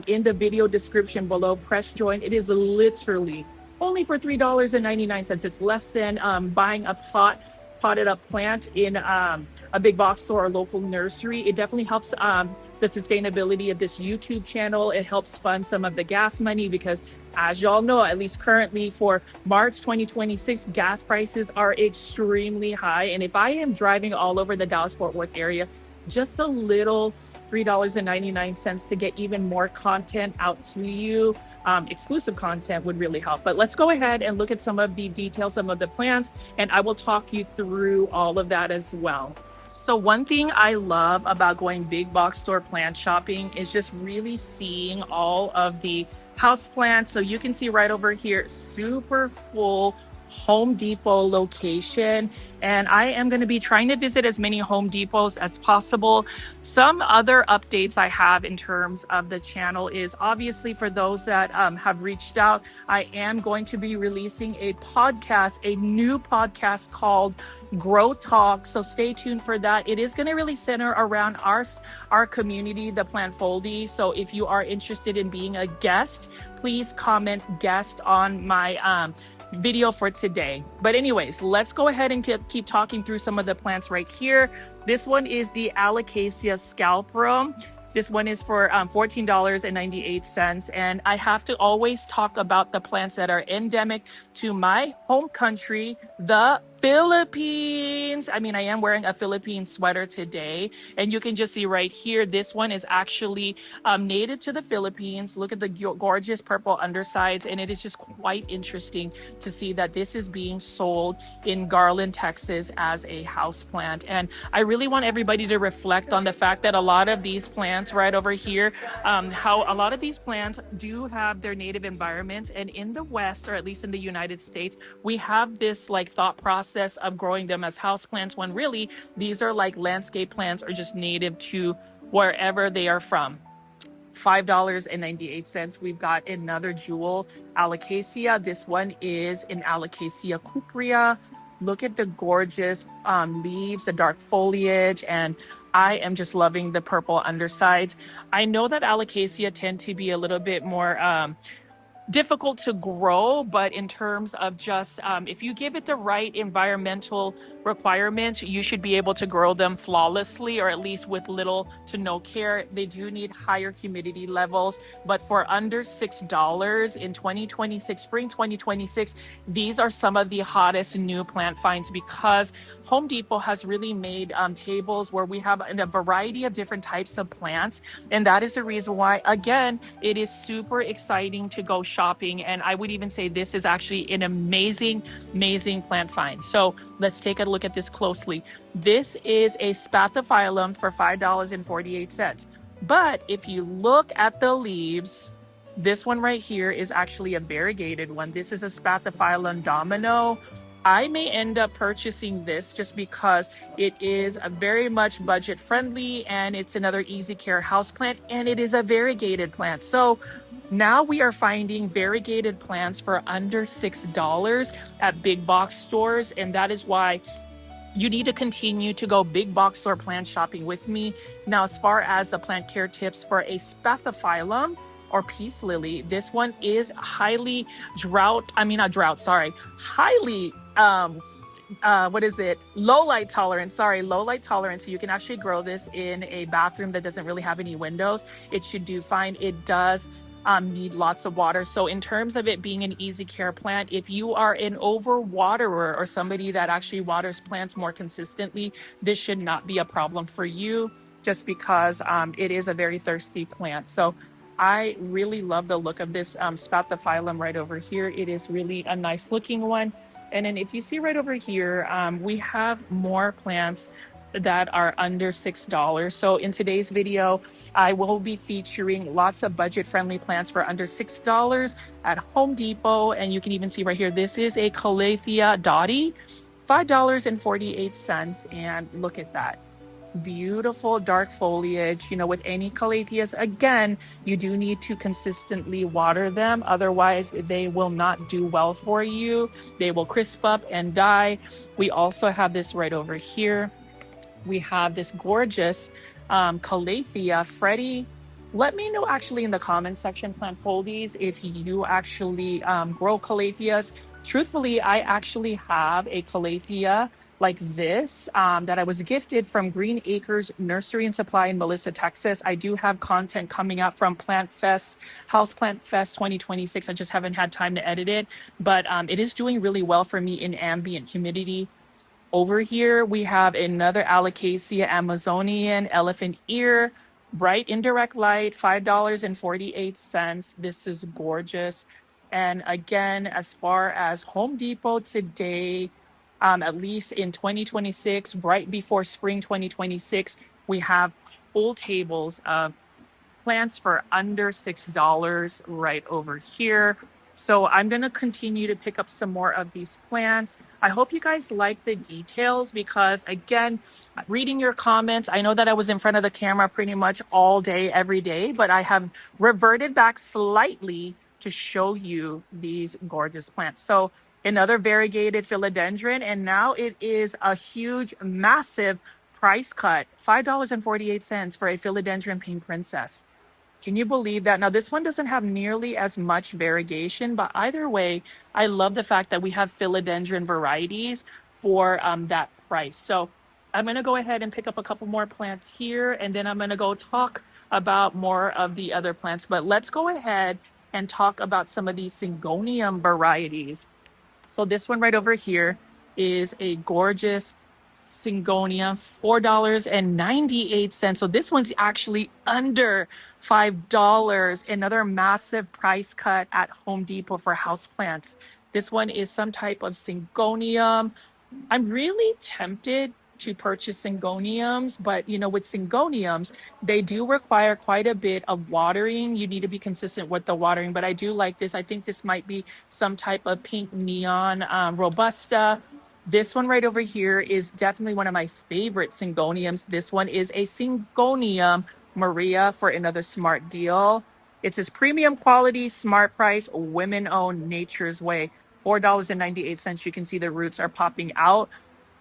[SPEAKER 1] in the video description below. Press join. It is literally only for $3.99. It's less than buying a potted up plant in a big box store or local nursery. It definitely helps the sustainability of this YouTube channel. It helps fund some of the gas money because, as y'all know, at least currently for March 2026, gas prices are extremely high. And if I am driving all over the Dallas-Fort Worth area, just a little $3.99 to get even more content out to you, exclusive content, would really help. But let's go ahead and look at some of the details, some of the plants, and I will talk you through all of that as well. So one thing I love about going big box store plant shopping is just really seeing all of the house plants. So you can see right over here, super full Home Depot location, and I am going to be trying to visit as many Home Depots as possible. Some other updates I have in terms of the channel is, obviously, for those that have reached out, I am going to be releasing a podcast, a new podcast called Grow Talk. So stay tuned for that. It is going to really center around our community, the plant foldies. So if you are interested in being a guest, please comment guest on my video for today. But anyways, let's go ahead and keep talking through some of the plants right here. This one is the Alocasia scalprum. This one is for $14.98. And I have to always talk about the plants that are endemic to my home country, the Philippines. I mean, I am wearing a Philippine sweater today, and you can just see right here, this one is actually native to the Philippines. Look at the gorgeous purple undersides, and it is just quite interesting to see that this is being sold in Garland, Texas as a house plant. And I really want everybody to reflect on the fact that a lot of these plants right over here, how a lot of these plants do have their native environments, and in the West, or at least in the United States, we have this like thought process of growing them as house plants when really these are like landscape plants or just native to wherever they are from. $5.98. We've got another jewel Alocasia. This one is an Alocasia cuprea.
[SPEAKER 2] Look at the gorgeous leaves, the dark foliage, and I am just loving the purple undersides. I know that alocasia tend to be a little bit more difficult to grow, but in terms of just if you give it the right environmental requirements, you should be able to grow them flawlessly, or at least with little to no care. They do need higher humidity levels, but for under $6 in 2026, spring 2026, these are some of the hottest new plant finds, because Home Depot has really made tables where we have a variety of different types of plants. And that is the reason why, again, it is super exciting to go shopping. And I would even say this is actually an amazing, amazing plant find. So let's take a look at this closely. This is a spathiphyllum for $5.48. But if you look at the leaves, this one right here is actually a variegated one. This is a spathiphyllum domino. I may end up purchasing this just because it is a very much budget friendly, and it's another easy care houseplant, and it is a variegated plant. So now we are finding variegated plants for under $6 at big box stores, and that is why you need to continue to go big box store plant shopping with me. Now, as far as the plant care tips for a spathiphyllum or peace lily, this one is highly highly low light tolerance. Low light tolerance. So you can actually grow this in a bathroom that doesn't really have any windows. It should do fine. It does need lots of water. So in terms of it being an easy care plant, if you are an overwaterer or somebody that actually waters plants more consistently, this should not be a problem for you, just because it is a very thirsty plant. So I really love the look of this spathiphyllum right over here. It is really a nice looking one. And then if you see right over here, we have more plants that are under $6. So in today's video, I will be featuring lots of budget-friendly plants for under $6 at Home Depot. And you can even see right here, this is a Calathea dotty, $5.48. And look at that. Beautiful dark foliage. With any calatheas, again, you do need to consistently water them, otherwise they will not do well for you. They will crisp up and die. We also have this right over here. We have this gorgeous Calathea Freddie. Let me know actually in the comments section, plant foldies, if you actually grow Calatheas. Truthfully, I actually have a Calathea like this that I was gifted from Green Acres Nursery and Supply in Melissa, Texas. I do have content coming out from Plant Fest, Houseplant Fest 2026. I just haven't had time to edit it, but it is doing really well for me in ambient humidity. Over here, we have another Alocasia Amazonian elephant ear, bright indirect light, $5.48. This is gorgeous. And again, as far as Home Depot today, at least in 2026, right before spring 2026, we have full tables of plants for under $6 right over here. So I'm going to continue to pick up some more of these plants. I hope you guys like the details, because again, reading your comments, I know that I was in front of the camera pretty much all day, every day, but I have reverted back slightly to show you these gorgeous plants. So another variegated philodendron, and now it is a huge, massive price cut, $5.48 for a philodendron pink princess. Can you believe that? Now, this one doesn't have nearly as much variegation, but either way, I love the fact that we have philodendron varieties for that price. So I'm going to go ahead and pick up a couple more plants here, and then I'm going to go talk about more of the other plants. But let's go ahead and talk about some of these syngonium varieties. So this one right over here is a gorgeous Syngonia, $4.98. So this one's actually under $5. Another massive price cut at Home Depot for houseplants. This one is some type of Syngonium. I'm really tempted to purchase Syngoniums, but with Syngoniums, they do require quite a bit of watering. You need to be consistent with the watering, but I do like this. I think this might be some type of pink neon Robusta. This one right over here is definitely one of my favorite Syngoniums. This one is a Syngonium Maria for another smart deal. It says premium quality, smart price, women-owned, nature's way.
[SPEAKER 1] $4.98. You can see the roots are popping out.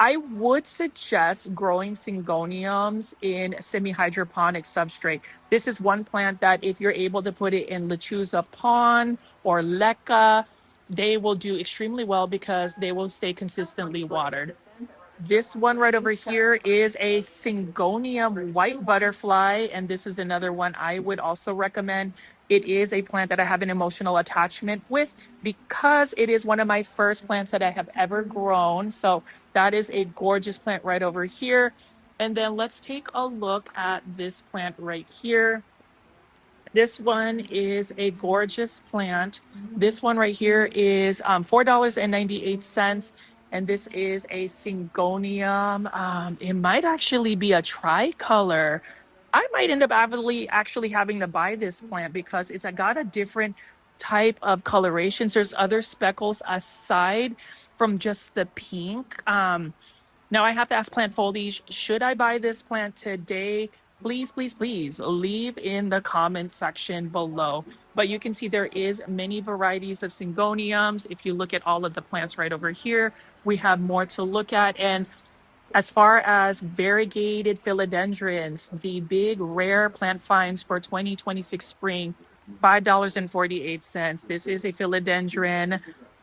[SPEAKER 1] I would suggest growing syngoniums in semi-hydroponic substrate. This is one plant that if you're able to put it in lechuza pond or leca, they will do extremely well because they will stay consistently watered. This one right over here is a Syngonium white butterfly, and this is another one I would also recommend. It is a plant that I have an emotional attachment with because it is one of my first plants that I have ever grown. So that is a gorgeous plant right over here. And then let's take a look at this plant right here. This one is a gorgeous plant. This one right here is $4.98. And this is a syngonium. It might actually be a tricolor. I might end up actually having to buy this plant because it's got a different type of colorations. There's other speckles aside from just the pink. Now I have to ask Plant Foldies, should I buy this plant today? Please, please, please leave in the comment section below. But you can see there is many varieties of syngoniums. If you look at all of the plants right over here, we have more to look at. And as far as variegated philodendrons, the big rare plant finds for 2026 spring, $5.48. This is a philodendron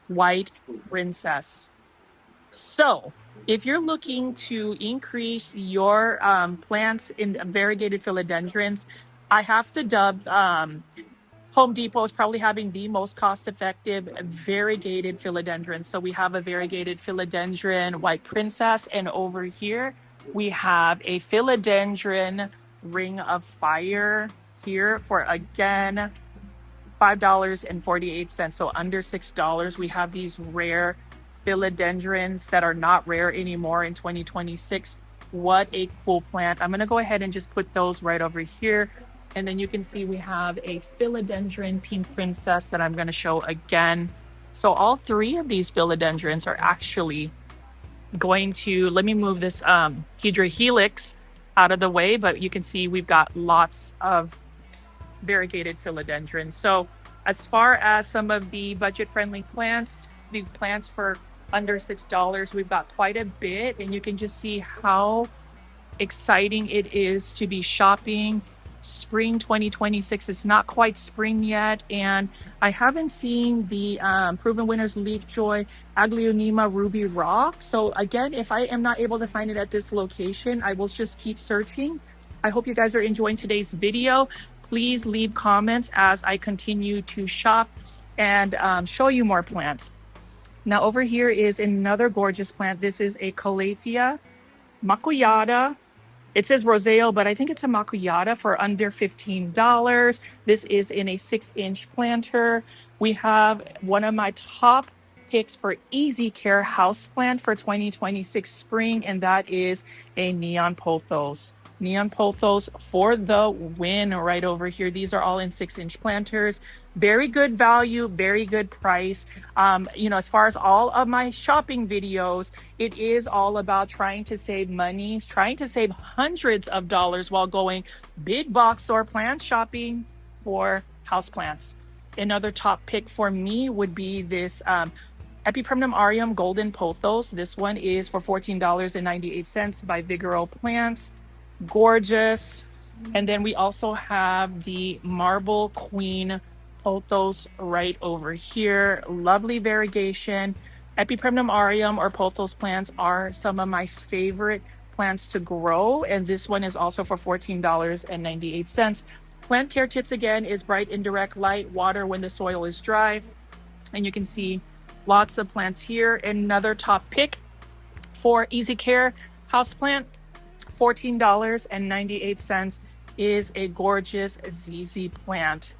[SPEAKER 1] white princess. So if you're looking to increase your plants in variegated philodendrons, I have to dub Home Depot is probably having the most cost-effective variegated philodendrons. So we have a variegated philodendron white princess, and over here we have a philodendron ring of fire here for, again, $5.48. So under $6. We have these rare philodendrons that are not rare anymore in 2026. What a cool plant. I'm going to go ahead and just put those right over here. And then you can see we have a philodendron pink princess that I'm going to show again. So all three of these philodendrons are actually going to, let me move this Hydra helix out of the way, but you can see we've got lots of variegated philodendrons. So as far as some of the budget-friendly plants, the plants for under $6, we've got quite a bit, and you can just see how exciting it is to be shopping. Spring 2026 is not quite spring yet, and I haven't seen the Proven Winners Leaf Joy Aglaonema Ruby Rock. So again, if I am not able to find it at this location, I will just keep searching. I hope you guys are enjoying today's video. Please leave comments as I continue to shop and show you more plants. Now over here is another gorgeous plant. This is a Calathea macuyata. It says Roseo, but I think it's a macuyata for under $15. This is in a 6-inch planter. We have one of my top picks for easy care houseplant for 2026 spring, and that is a neon pothos. Neon pothos for the win right over here. These are all in 6-inch planters. Very good value, very good price. As far as all of my shopping videos, it is all about trying to save money, trying to save hundreds of dollars while going big box store plant shopping for houseplants. Another top pick for me would be this Epipremnum aureum golden pothos. This one is for $14.98 by Vigoro Plants. Gorgeous. And then we also have the Marble Queen pothos right over here. Lovely variegation. Epipremnum aureum or pothos plants are some of my favorite plants to grow, and this one is also for $14.98. Plant care tips again is bright indirect light, water when the soil is dry, and you can see lots of plants here. Another top pick for easy care houseplant, $14.98, is a gorgeous ZZ plant.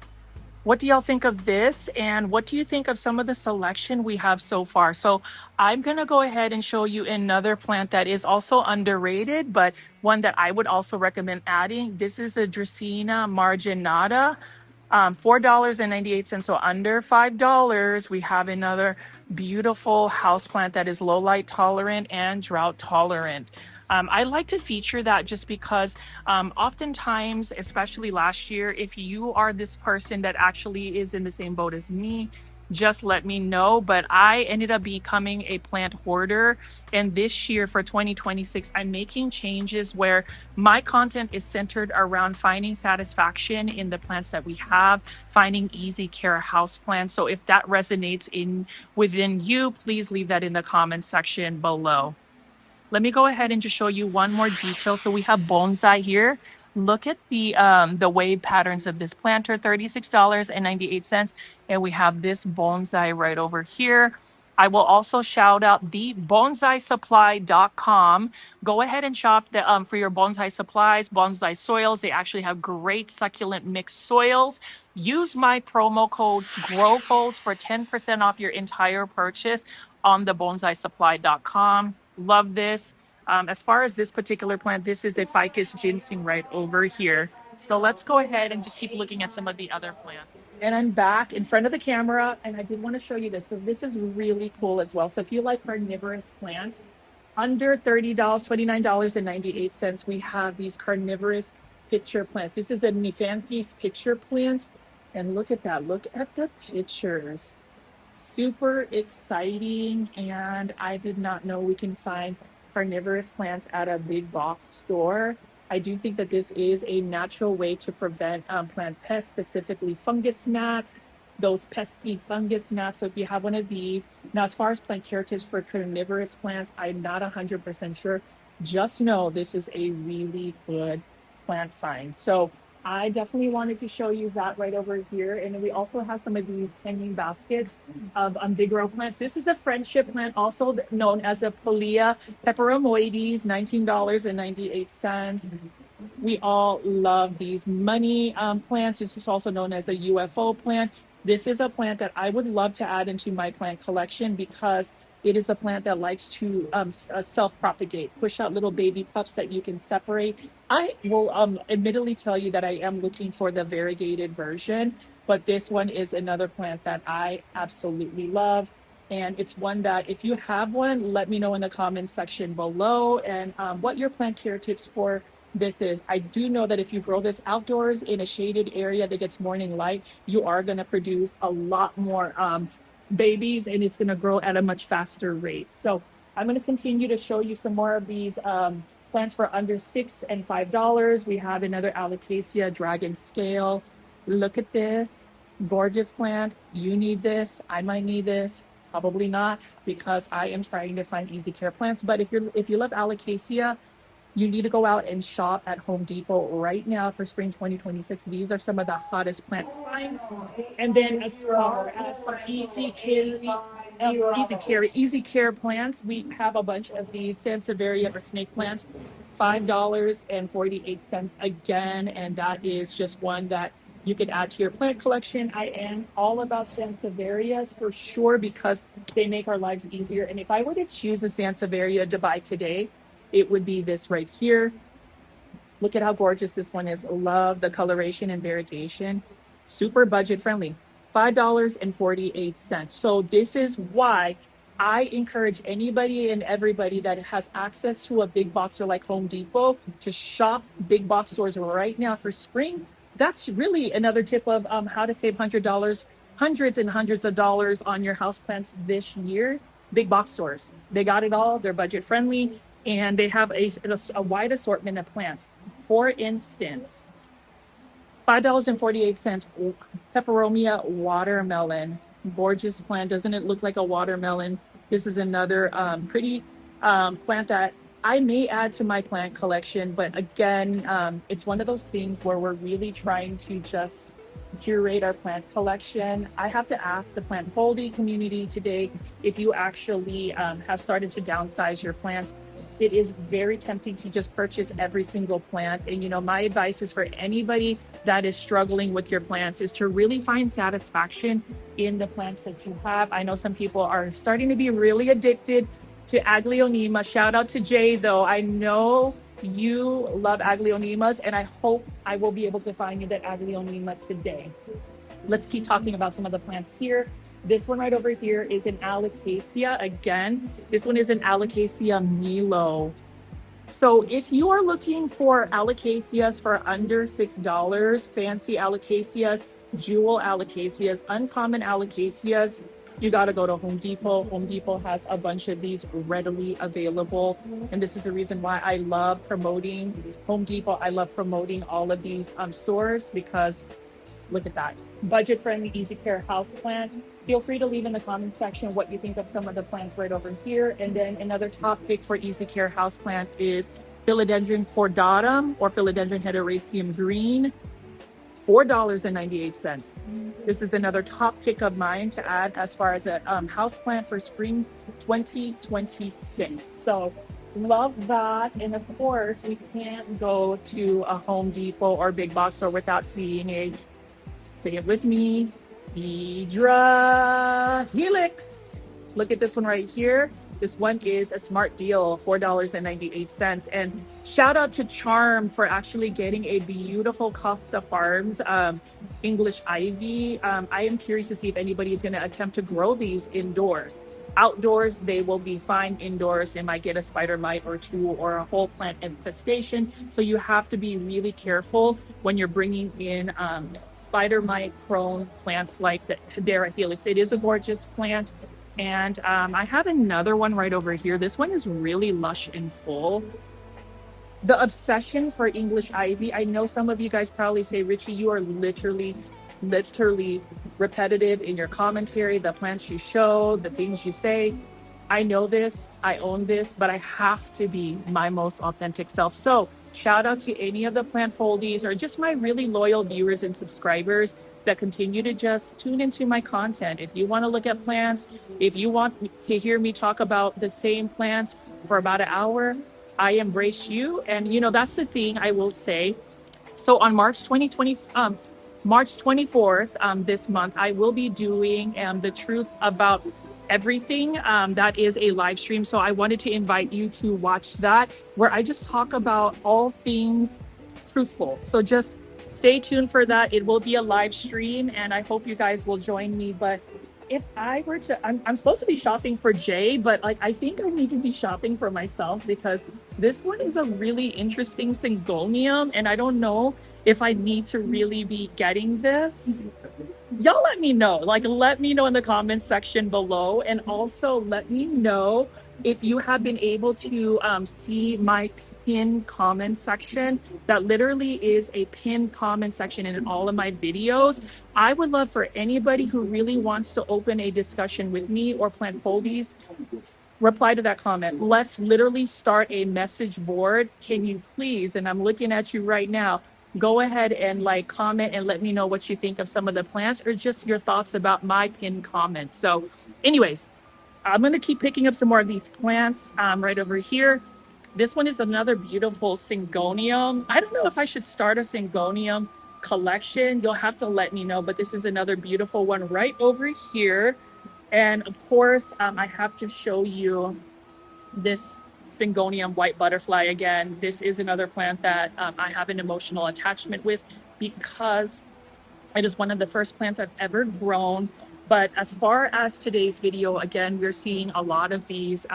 [SPEAKER 1] What do y'all think of this? And what do you think of some of the selection we have so far? So I'm going to go ahead and show you another plant that is also underrated, but one that I would also recommend adding. This is a Dracaena marginata. $4.98, so under $5. We have another beautiful houseplant that is low light tolerant and drought tolerant. I like to feature that just because oftentimes, especially last year, if you are this person that actually is in the same boat as me
[SPEAKER 2] just let me know. But I ended up becoming a plant hoarder. And this year for 2026, I'm making changes where my content is centered around finding satisfaction in the plants that we have, finding easy care house plants. So if that resonates within you, please leave that in the comments section below. Let me go ahead and just show you one more detail. So we have bonsai here. Look at the wave patterns of this planter, $36.98. And we have this bonsai right over here. I will also shout out the bonsaisupply.com. Go ahead and shop for your bonsai supplies, bonsai soils. They actually have great succulent mixed soils. Use my promo code GROWFOLDS for 10% off your entire purchase on the bonsaisupply.com. Love this. As far as this particular plant, this is the ficus ginseng right over here. So let's go ahead and just keep looking at some of the other plants. And I'm back in front of the camera, and I did want to show you this. So this is really cool as well. So if you like carnivorous plants, under $30, $29.98, we have these carnivorous pitcher plants. This is a Nephanthus pitcher plant. And look at that. Look at the pictures. Super exciting. And I did not know we can find carnivorous plants at a big box store. I do think that this is a natural way to prevent plant pests, specifically fungus gnats, those pesky fungus gnats. So if you have one of these, now as far as plant care tips for carnivorous plants, I'm not 100% sure. Just know this is a really good plant find. So I definitely wanted to show you that right over here. And then we also have some of these hanging baskets of big row plants. This is a friendship plant, also known as a Polea peperomoides, $19.98. We all love these money plants. This is also known as a UFO plant. This is a plant that I would love to add into my plant collection because it is a plant that likes to self-propagate, push out little baby pups that you can separate. I will admittedly tell you that I am looking for the variegated version, but this one is another plant that I absolutely love. And it's one that if you have one, let me know in the comments section below and what your plant care tips for this is. I do know that if you grow this outdoors in a shaded area that gets morning light, you are going to produce a lot more babies, and it's going to grow at a much faster rate. So I'm going to continue to show you some more of these plants for under $6 and $5. We have another Alocasia dragon scale. Look at this gorgeous plant. You need this. I might need this. Probably not, because I am trying to find easy care plants. But if you love Alocasia, you need to go out and shop at Home Depot right now for spring 2026. These are some of the hottest plant finds. And then as far as some easy care plants, we have a bunch of these Sansevieria or snake plants, $5.48 again. And that is just one that you could add to your plant collection. I am all about Sansevierias for sure because they make our lives easier. And if I were to choose a Sansevieria to buy today, it would be this right here. Look at how gorgeous this one is. Love the coloration and variegation. Super budget friendly. $5.48. So this is why I encourage anybody and everybody that has access to a big box store like Home Depot to shop big box stores right now for spring. That's really another tip of how to save hundreds and hundreds of dollars on your houseplants this year. Big box stores. They got it all. They're budget friendly. And they have a wide assortment of plants. For instance, $5.48, peperomia watermelon. Gorgeous plant. Doesn't it look like a watermelon? This is another pretty plant that I may add to my plant collection. But again, it's one of those things where we're really trying to just curate our plant collection. I have to ask the plant folding community today if you actually have started to downsize your plants. It is very tempting to just purchase every single plant. And, my advice is for anybody that is struggling with your plants is to really find satisfaction in the plants that you have. I know some people are starting to be really addicted to Aglaonema. Shout out to Jay, though. I know you love Aglaonemas, and I hope I will be able to find you that Aglaonema today. Let's keep talking about some of the plants here. This one right over here is an Alocasia. Again, this one is an Alocasia Milo. So if you are looking for Alocasias for under $6, fancy Alocasias,
[SPEAKER 1] jewel alocasias, uncommon alocasias, you got to go to Home Depot. Home Depot has a bunch of these readily available. And this is the reason why I love promoting Home Depot. I love promoting all of these stores because look at that. Budget friendly, easy care house plant. Feel free to leave in the comment section what you think of some of the plants right over here. And then another top pick for easy care house plant is Philodendron cordatum or Philodendron heteroraceum green. $4.98. This is another top pick of mine to add as far as a house plant for spring 2026. So love that. And of course, we can't go to a Home Depot or big box store without seeing a, say it with me, Hydra Helix. Look at this one right here. This one is a smart deal, $4.98. And shout out to Charm for actually getting a beautiful Costa Farms English ivy. I am curious to see if anybody is going to attempt to grow these indoors. Outdoors, they will be fine. Indoors, they might get a spider mite or two or a whole plant infestation. So you have to be really careful when you're bringing in spider mite prone plants like the Hydra Helix. It is a gorgeous plant. And I have another one right over here. This one is really lush and full. The obsession for English ivy. I know some of you guys probably say, Richie, you are literally repetitive in your commentary, the plants you show, the things you say. I know this, I own this, but I have to be my most authentic self. So shout out to any of the plant foldies or just my really loyal viewers and subscribers that continue to just tune into my content. If you want to look at plants, if you want to hear me talk about the same plants for about an hour, I embrace you. And you know, that's the thing I will say. So on March 24th, this month, I will be doing the truth about everything. That is a live stream. So I wanted to invite you to watch that, where I just talk about all things truthful. So just stay tuned for that. It will be a live stream and I hope you guys will join me. But if I were to, I'm supposed to be shopping for Jay, but like I think I need to be shopping for myself because this one is a really interesting syngonium and I don't know if I need to really be getting this. Y'all let me know. Like, let me know in the comments section below. And also let me know if you have been able to see my pinned comment section. That literally is a pinned comment section in all of my videos. I would love for anybody who really wants to open a discussion with me or plant foldies, reply to that comment. Let's literally start a message board. Can you please, and I'm looking at you right now, go ahead and like comment and let me know what you think of some of the plants or just your thoughts about my pinned comment. So anyways, I'm going to keep picking up some more of these plants right over here. This one is another beautiful syngonium. I don't know if I should start a syngonium collection. You'll have to let me know, but this is another beautiful one right over here. And of course, I have to show you this syngonium white butterfly again. This is another plant that I have an emotional attachment with because it is one of the first plants I've ever grown. But as far as today's video, again, we're seeing a lot of these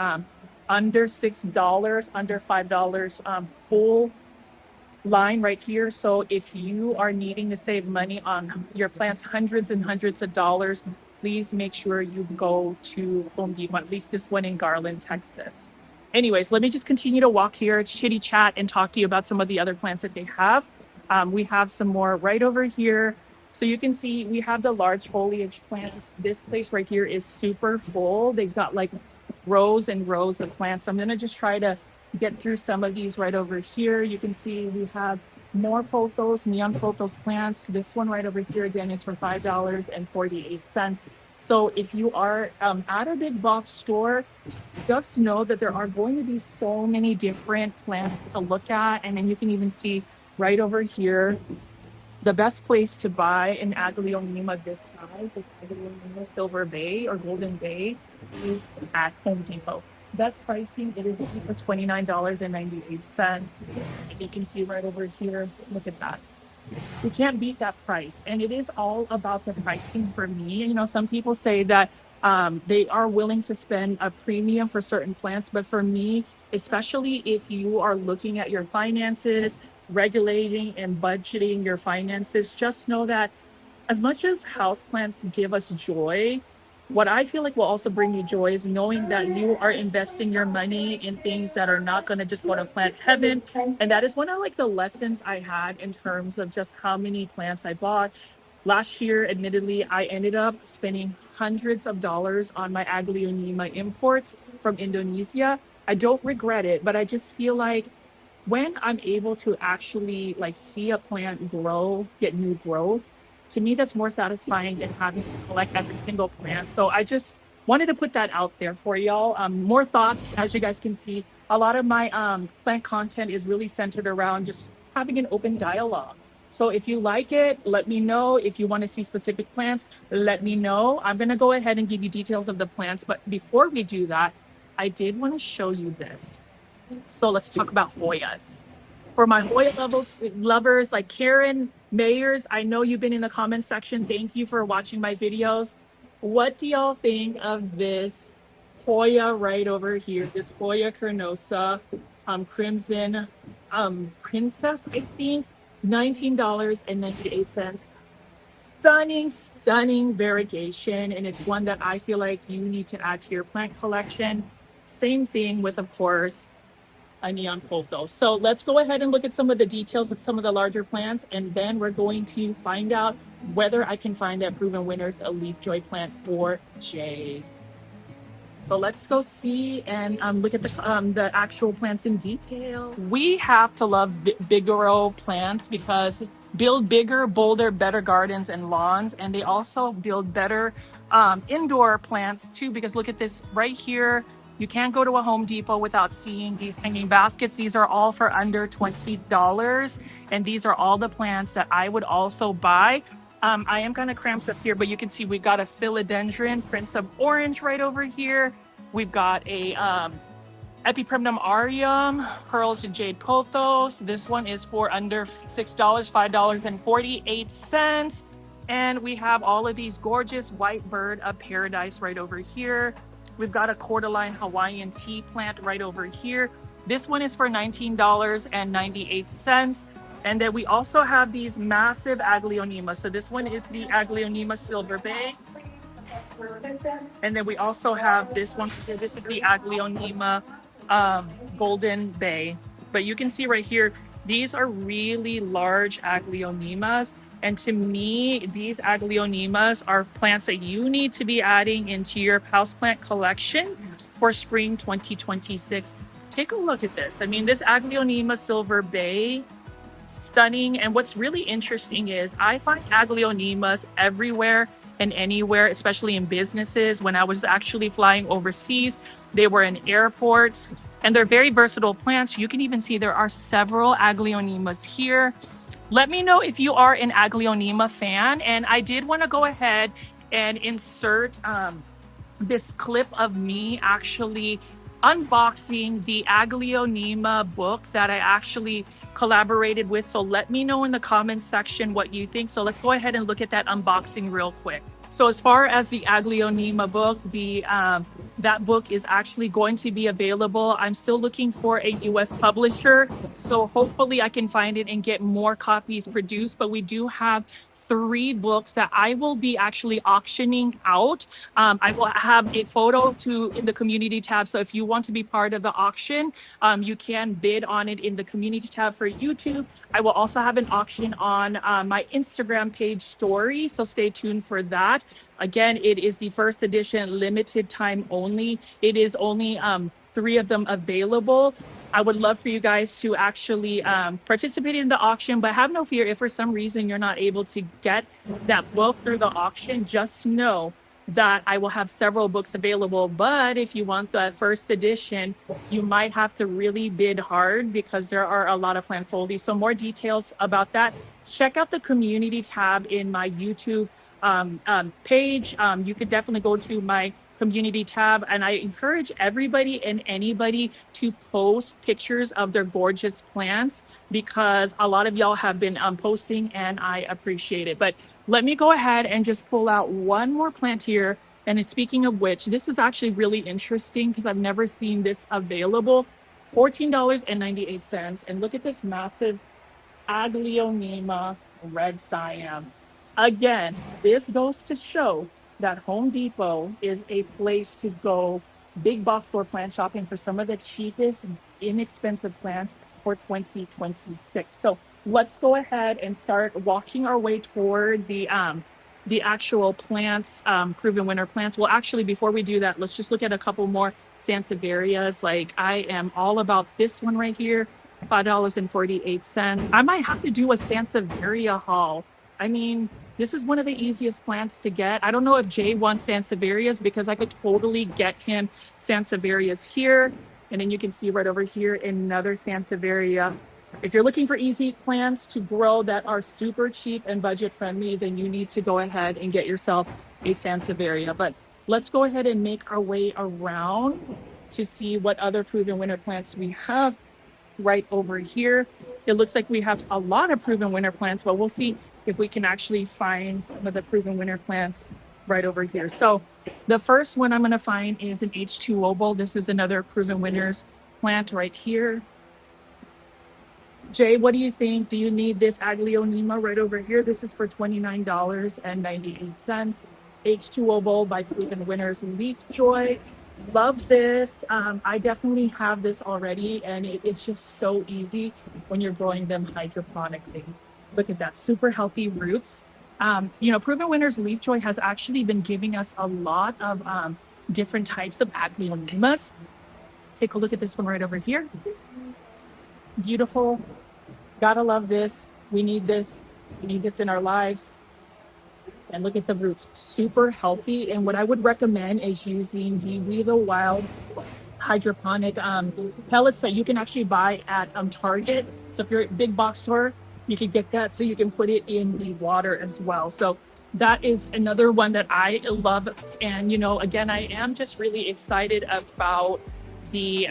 [SPEAKER 1] under $6, under $5 full line right here. So if you are needing to save money on your plants, hundreds and hundreds of dollars, please make sure you go to Home Depot, at least this one in Garland, Texas. Anyways, let me just continue to walk here, chitty chat, and talk to you about some of the other plants that they have. We have some more right over here. So you can see we have the large foliage plants. This place right here is super full. They've got like rows and rows of plants. So I'm gonna just try to get through some of these right over here. You can see we have more pothos, neon pothos plants. This one right over here again is for $5.48. So if you are at a big box store, just know that there are going to be so many different plants to look at. And then you can even see right over here, the best place to buy an Aglaonema this size is Aglaonema Silver Bay or Golden Bay is at Home Depot. Best pricing, it is for $29.98. You can see right over here, look at that. We can't beat that price. And it is all about the pricing for me. You know, some people say that they are willing to spend a premium for certain plants, but for me, especially if you are looking at your finances, regulating and budgeting your finances, just know that as much as houseplants give us joy, what I feel like will also bring you joy is knowing that you are investing your money in things that are not going to just go to plant heaven. And that is one of like the lessons I had in terms of just how many plants I bought. Last year, admittedly, I ended up spending hundreds of dollars on my aglaonema imports from Indonesia. I don't regret it, but I just feel like when I'm able to actually like see a plant grow, get new growth, to me that's more satisfying than having to collect every single plant. So I just wanted to put that out there for y'all. More thoughts, as you guys can see. A lot of my plant content is really centered around just having an open dialogue. So if you like it, let me know. If you want to see specific plants, let me know. I'm gonna go ahead and give you details of the plants, but before we do that, I did want to show you this. So let's talk about Hoyas. For my Hoya lovers like Karen Mayers, I know you've been in the comment section. Thank you for watching my videos. What do y'all think of this Hoya right over here? This Hoya carnosa, crimson princess, I think, $19.98. Stunning, stunning variegation, and it's one that I feel like you need to add to your plant collection. Same thing with, of course, a neon pothos. So let's go ahead and look at some of the details of some of the larger plants, and then we're going to find out whether I can find that Proven Winners a leaf joy plant for Jay. So let's go see and look at the actual plants in detail. We have to love Bigoro plants because build bigger, bolder, better gardens and lawns, and they also build better indoor plants too. Because look at this right here. You can't go to a Home Depot without seeing these hanging baskets. These are all for under $20, and these are all the plants that I would also buy. I am kind of cramped up here, but you can see we've got a philodendron, Prince of Orange right over here. We've got a Epipremnum aureum, Pearls and Jade Pothos. This one is for under $6, $5.48. And we have all of these gorgeous white bird of paradise right over here. We've got a cordyline Hawaiian tea plant right over here. This one is for $19.98. And then we also have these massive aglaonema. So this one is the aglaonema silver bay. And then we also have this one. This is the aglaonema golden bay. But you can see right here, these are really large aglaonemas. And to me, these aglaonemas are plants that you need to be adding into your houseplant collection for spring 2026. Take a look at this. I mean, this aglaonema silver bay, stunning. And what's really interesting is I find aglaonemas everywhere and anywhere, especially in businesses. When I was actually flying overseas, they were in airports, and they're very versatile plants. You can even see there are several aglaonemas here. Let me know if you are an aglaonema fan. And I did want to go ahead and insert this clip of me actually unboxing the aglaonema book that I actually collaborated with. So let me know in the comments section what you think. So let's go ahead and look at that unboxing real quick. So as far as the aglaonema book, that book is actually going to be available. I'm still looking for a US publisher, so hopefully I can find it and get more copies produced. But we do have 3 books that I will be actually auctioning out. I will have a photo in the community tab. So if you want to be part of the auction, you can bid on it in the community tab for YouTube. I will also have an auction on my Instagram page story. So stay tuned for that. Again, it is the first edition, limited time only. It is only 3 of them available. I would love for you guys to actually participate in the auction, but have no fear if for some reason you're not able to get that book through the auction. Just know that I will have several books available. But if you want the first edition, you might have to really bid hard because there are a lot of plant foldies. So more details about that, check out the community tab in my YouTube page. You could definitely go to my community tab, and I encourage everybody and anybody to post pictures of their gorgeous plants because a lot of y'all have been posting, and I appreciate it. But let me go ahead and just pull out one more plant here. And speaking of which, this is actually really interesting because I've never seen this available. $14.98. And look at this massive aglaonema red siam. Again, this goes to show that Home Depot is a place to go big box store plant shopping for some of the cheapest, inexpensive plants for 2026. So let's go ahead and start walking our way toward the actual plants, proven winter plants. Well, actually, before we do that, let's just look at a couple more Sansevierias. Like I am all about this one right here, $5.48. I might have to do a Sansevieria haul. I mean, this is one of the easiest plants to get. I don't know if Jay wants Sansevierias because I could totally get him Sansevierias here. And then you can see right over here another Sansevieria. If you're looking for easy plants to grow that are super cheap and budget friendly, then you need to go ahead and get yourself a Sansevieria. But let's go ahead and make our way around to see what other proven winter plants we have right over here. It looks like we have a lot of proven winter plants, but we'll see if we can actually find some of the proven winter plants right over here. So the first one I'm going to find is an H2O bowl. This is another proven winners plant right here. Jay, what do you think? Do you need this Aglaonema right over here? This is for $29.98. H2O bowl by Proven Winners Leaf Joy. Love this. I definitely have this already, and it is just so easy when you're growing them hydroponically. Look at that, super healthy roots. Proven Winners Leaf Joy has actually been giving us a lot of different types of Aglaonemas. Take a look at this one right over here. Beautiful. Gotta love this. We need this. We need this in our lives. And look at the roots, super healthy. And what I would recommend is using the We the Wild hydroponic pellets that you can actually buy at Target. So if you're at a big box store, you can get that so you can put it in the water as well. So that is another one that I love. And, again, I am just really excited about the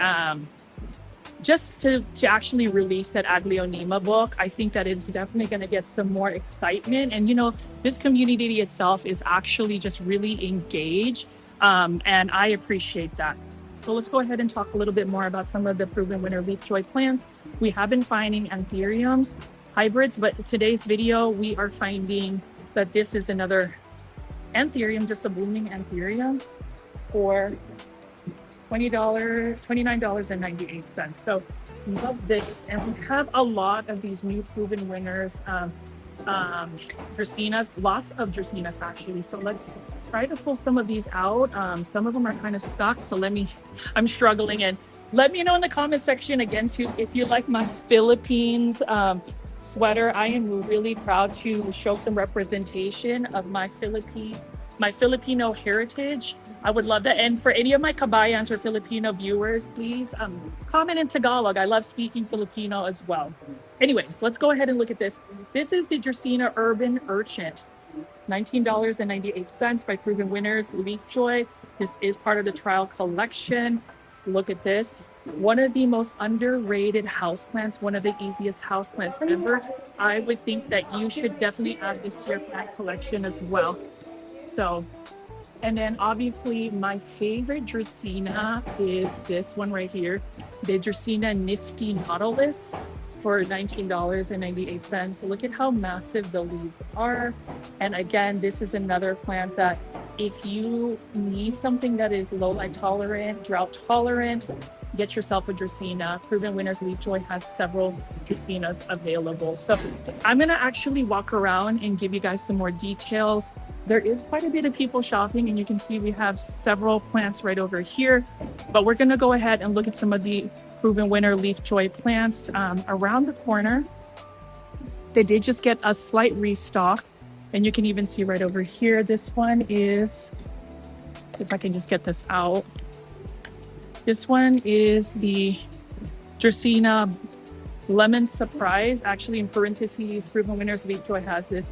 [SPEAKER 1] just to actually release that Aglaonema book. I think that it's definitely going to get some more excitement. And, this community itself is actually just really engaged. And I appreciate that. So let's go ahead and talk a little bit more about some of the proven winter leaf joy plants. We have been finding anthuriums, hybrids, but today's video, we are finding that this is another anthurium, just a blooming anthurium for $29.98. So love this. And we have a lot of these new proven winners, Dracaenas, lots of Dracaenas actually. So let's try to pull some of these out. Some of them are kind of stuck. So I'm struggling. And let me know in the comment section again too, if you like my Philippines sweater. I am really proud to show some representation of my Filipino heritage. I would love that. And for any of my Kabayans or Filipino viewers, please comment in Tagalog. I love speaking Filipino as well. Anyways, let's go ahead and look at this. This is the Dracaena Urban Urchin, $19.98 by Proven Winners Leaf Joy. This is part of the trial collection. Look at this. One of the most underrated houseplants, one of the easiest houseplants ever. I would think that you should definitely add this to your plant collection as well. So, and then obviously my favorite Dracaena is this one right here, the Dracaena Nifty Nautilus for $19.98. So look at how massive the leaves are. And again, this is another plant that if you need something that is low light tolerant, drought tolerant, get yourself a Dracaena. Proven Winners Leaf Joy has several Dracaenas available. So I'm gonna actually walk around and give you guys some more details. There is quite a bit of people shopping, and you can see we have several plants right over here, but we're gonna go ahead and look at some of the Proven Winner Leaf Joy plants around the corner. They did just get a slight restock, and you can even see right over here, this one is, if I can just get this out, this one is the Dracaena Lemon Surprise. Actually, in parentheses, Proven Winners Leaf Joy has this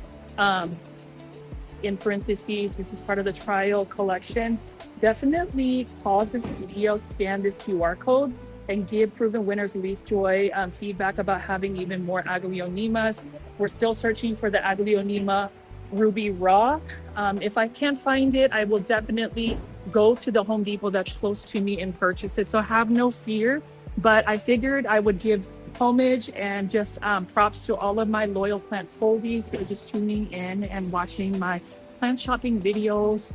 [SPEAKER 1] in parentheses. This is part of the trial collection. Definitely pause this video, scan this QR code, and give Proven Winners Leaf Joy feedback about having even more Aglaonemas. We're still searching for the Aglaonema Ruby Rock. If I can't find it, I will definitely go to the Home Depot that's close to me and purchase it. So have no fear. But I figured I would give homage and just props to all of my loyal plant foldies who are just tuning in and watching my plant shopping videos.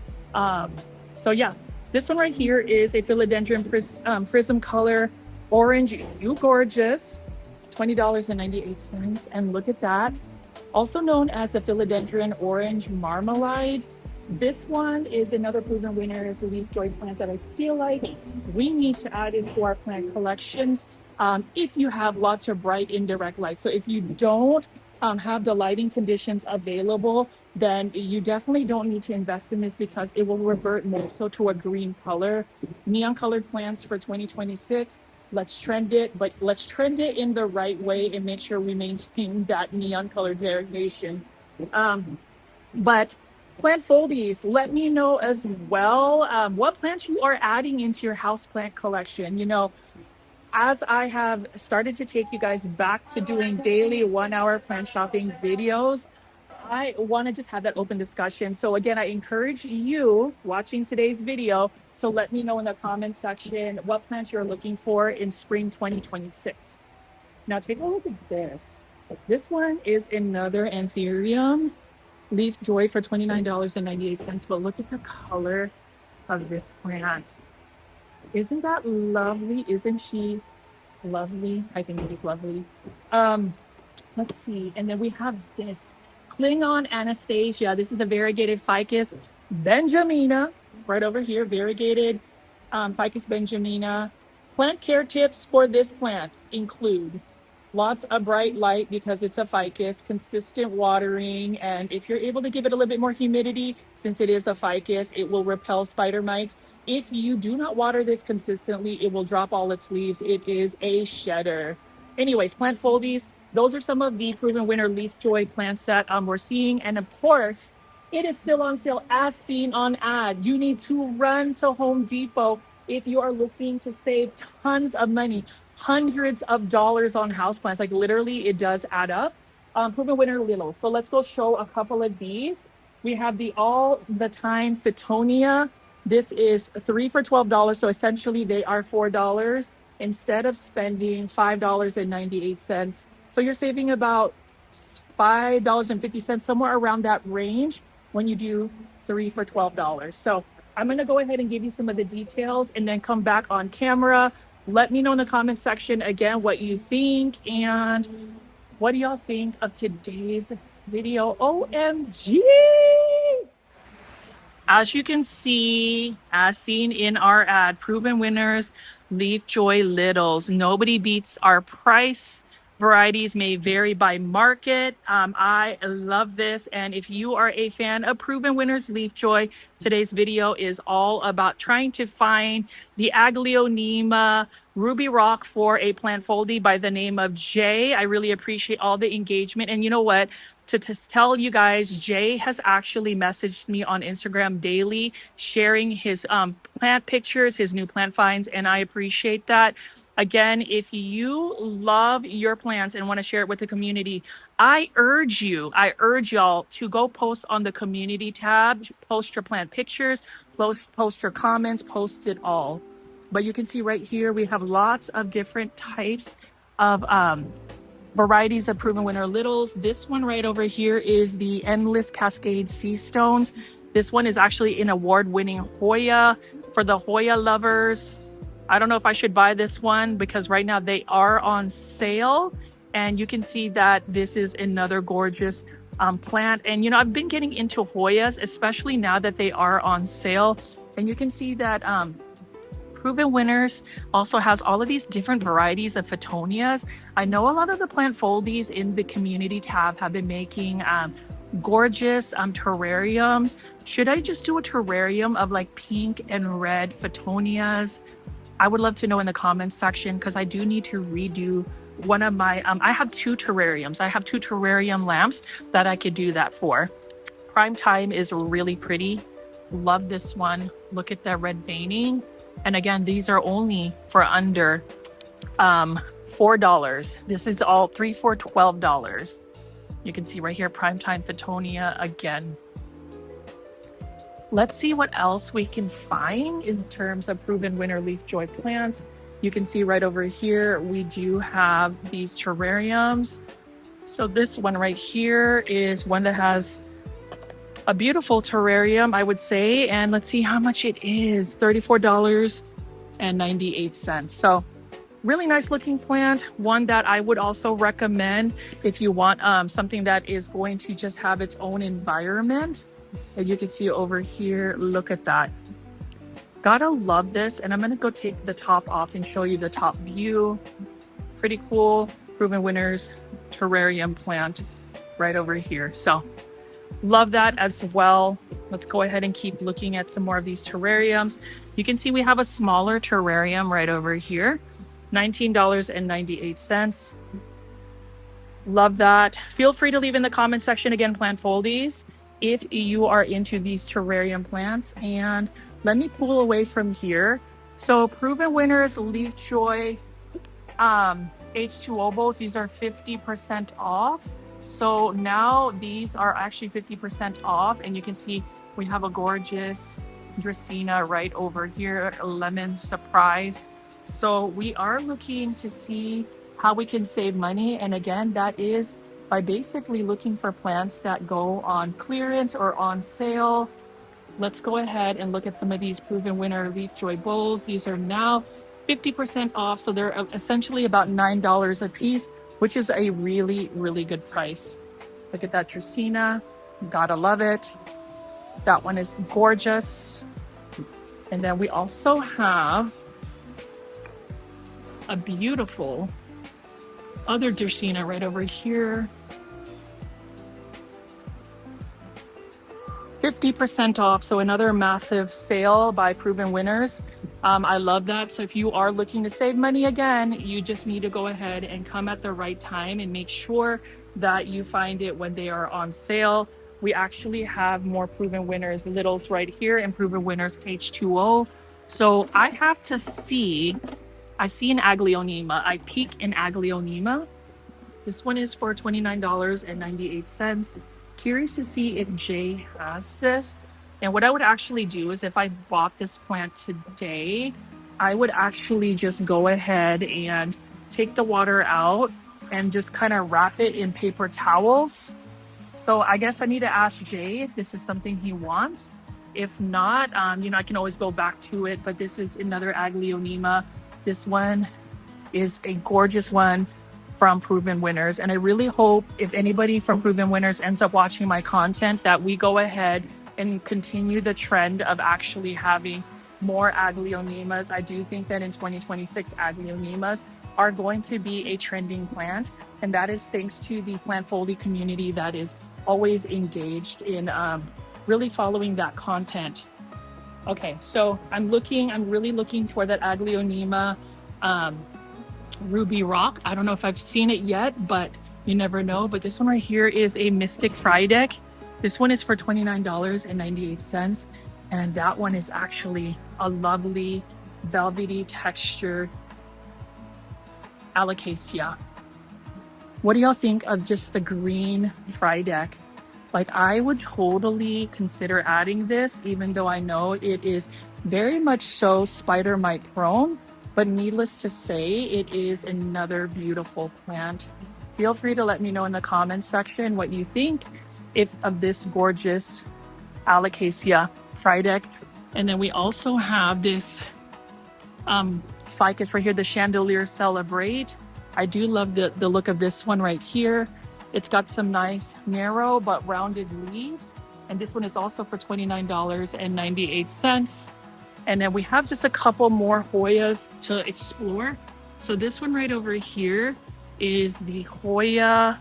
[SPEAKER 1] So yeah, this one right here is a philodendron prism color orange. You gorgeous, $20.98. And look at that. Also known as a philodendron orange marmalade. This one is another proven winner as a leaf joy plant that I feel like we need to add into our plant collections if you have lots of bright indirect light. So if you don't have the lighting conditions available, then you definitely don't need to invest in this because it will revert more so to a green color. Neon colored plants for 2026. Let's trend it, but let's trend it in the right way and make sure we maintain that neon colored variation. But plant foldies, let me know as well what plants you are adding into your houseplant collection. You know, as I have started to take you guys back to doing daily 1 hour plant shopping videos, I want to just have that open discussion. So again, I encourage you watching today's video to let me know in the comment section what plants you're looking for in spring 2026. Now take a look at this. This one is another anthurium leaf joy for $29.98. But look at the color of this plant. Isn't that lovely? Isn't she lovely? I think she's lovely. Let's see. And then we have this Klingon Anastasia. This is a variegated Ficus benjamina right over here. Variegated Ficus benjamina. Plant care tips for this plant include lots of bright light because it's a ficus, consistent watering, and if you're able to give it a little bit more humidity, since it is a ficus, it will repel spider mites. If you do not water this consistently, it will drop all its leaves. It is a shedder. Anyways, plant foldies, those are some of the proven winter leaf joy plants that we're seeing. And of course, it is still on sale as seen on ad. You need to run to Home Depot if you are looking to save tons of money, hundreds of dollars on houseplants. Like literally, it does add up. Proven winner little. So let's go show a couple of these. We have the all the time Fittonia. This is 3 for $12. So essentially, they are $4 instead of spending $5.98. So you're saving about $5.50, somewhere around that range when you do 3 for $12. So I'm going to go ahead and give you some of the details and then come back on camera. Let me know in the comment section again what you think and what do y'all think of today's video. OMG! As you can see, as seen in our ad, proven winners, leaf joy littles. Nobody beats our price. Varieties may vary by market. I love this. And if you are a fan of proven winners leaf joy, today's video is all about trying to find the Aglaonema ruby rock for a plant foldie by the name of Jay. I really appreciate all the engagement. And you know what? To tell you guys, Jay has actually messaged me on Instagram daily, sharing his plant pictures, his new plant finds, and I appreciate that. Again, if you love your plants and want to share it with the community, I urge y'all to go post on the community tab, post your plant pictures, post your comments, post it all. But you can see right here, we have lots of different types of varieties of proven winner littles. This one right over here is the Endless Cascade Sea Stones. This one is actually an award-winning Hoya. For the Hoya lovers, I don't know if I should buy this one because right now they are on sale. And you can see that this is another gorgeous plant. And, you know, I've been getting into Hoyas, especially now that they are on sale. And you can see that Proven Winners also has all of these different varieties of Fittonias. I know a lot of the plant foldies in the community tab have been making gorgeous terrariums. Should I just do a terrarium of like pink and red Fittonias? I would love to know in the comments section because I do need to redo one of my, I have 2 terrariums. I have 2 terrarium lamps that I could do that for. Prime Time is really pretty. Love this one. Look at that red veining. And again, these are only for under $4. This is all 3 for $12. You can see right here, Primetime Fittonia again. Let's see what else we can find in terms of proven winter leaf joy plants.
[SPEAKER 2] You can see right over here, we do have these terrariums. So this one right here is one that has a beautiful terrarium, I would say. And let's see how much it is, $34.98. So really nice looking plant, one that I would also recommend if you want something that is going to just have its own environment. And you can see over here, look at that. Gotta love this. And I'm gonna go take the top off and show you the top view. Pretty cool. Proven Winners terrarium plant right over here. So love that as well. Let's go ahead and keep looking at some more of these terrariums. You can see we have a smaller terrarium right over here, $19.98. Love that. Feel free to leave in the comment section again, plant foldies, if you are into these terrarium plants. And let me pull away from here. So Proven Winners Leaf Joy H2O bowls, these are 50% off. So now these are actually 50% off, and you can see we have a gorgeous Dracaena right over here, Lemon Surprise. So we are looking to see how we can save money. And again, that is by basically looking for plants that go on clearance or on sale. Let's go ahead and look at some of these Proven Winner Leaf Joy bowls. These are now 50% off. So they're essentially about $9 a piece, which is a really, really good price. Look at that Dracaena. Gotta love it. That one is gorgeous. And then we also have a beautiful other Dracaena right over here. 50% off, so another massive sale by Proven Winners. I love that. So if you are looking to save money again, you just need to go ahead and come at the right time and make sure that you find it when they are on sale. We actually have more Proven Winners littles right here and Proven Winners H2O. So I have to see, I see an Aglaonema. I peek in Aglaonema. This one is for $29.98. Curious to see if Jay has this. And what I would actually do is if I bought this plant today, I would actually just go ahead and take the water out and just kind of wrap it in paper towels. So I guess I need to ask Jay if this is something he wants. If not, you know, I can always go back to it, but this is another Aglaonema. This one is a gorgeous one from Proven Winners. And I really hope if anybody from Proven Winners ends up watching my content, that we go ahead and continue the trend of actually having more Aglaonemas. I do think that in 2026, Aglaonemas are going to be a trending plant. And that is thanks to the plant foldy community that is always engaged in really following that content. Okay, so I'm really looking for that Aglaonema Ruby Rock. I don't know if I've seen it yet, but you never know. But this one right here is a Mystic Frydek. This one is for $29.98. And that one is actually a lovely velvety textured Alocasia. What do y'all think of just the green Frydek? Like, I would totally consider adding this, even though I know it is very much so spider mite prone. But needless to say, it is another beautiful plant. Feel free to let me know in the comments section what you think of this gorgeous Alocasia Frydek. And then we also have this ficus right here, the Chandelier Celebrate. I do love the look of this one right here. It's got some nice narrow but rounded leaves. And this one is also for $29.98. And then we have just a couple more Hoyas to explore. So this one right over here is the Hoya.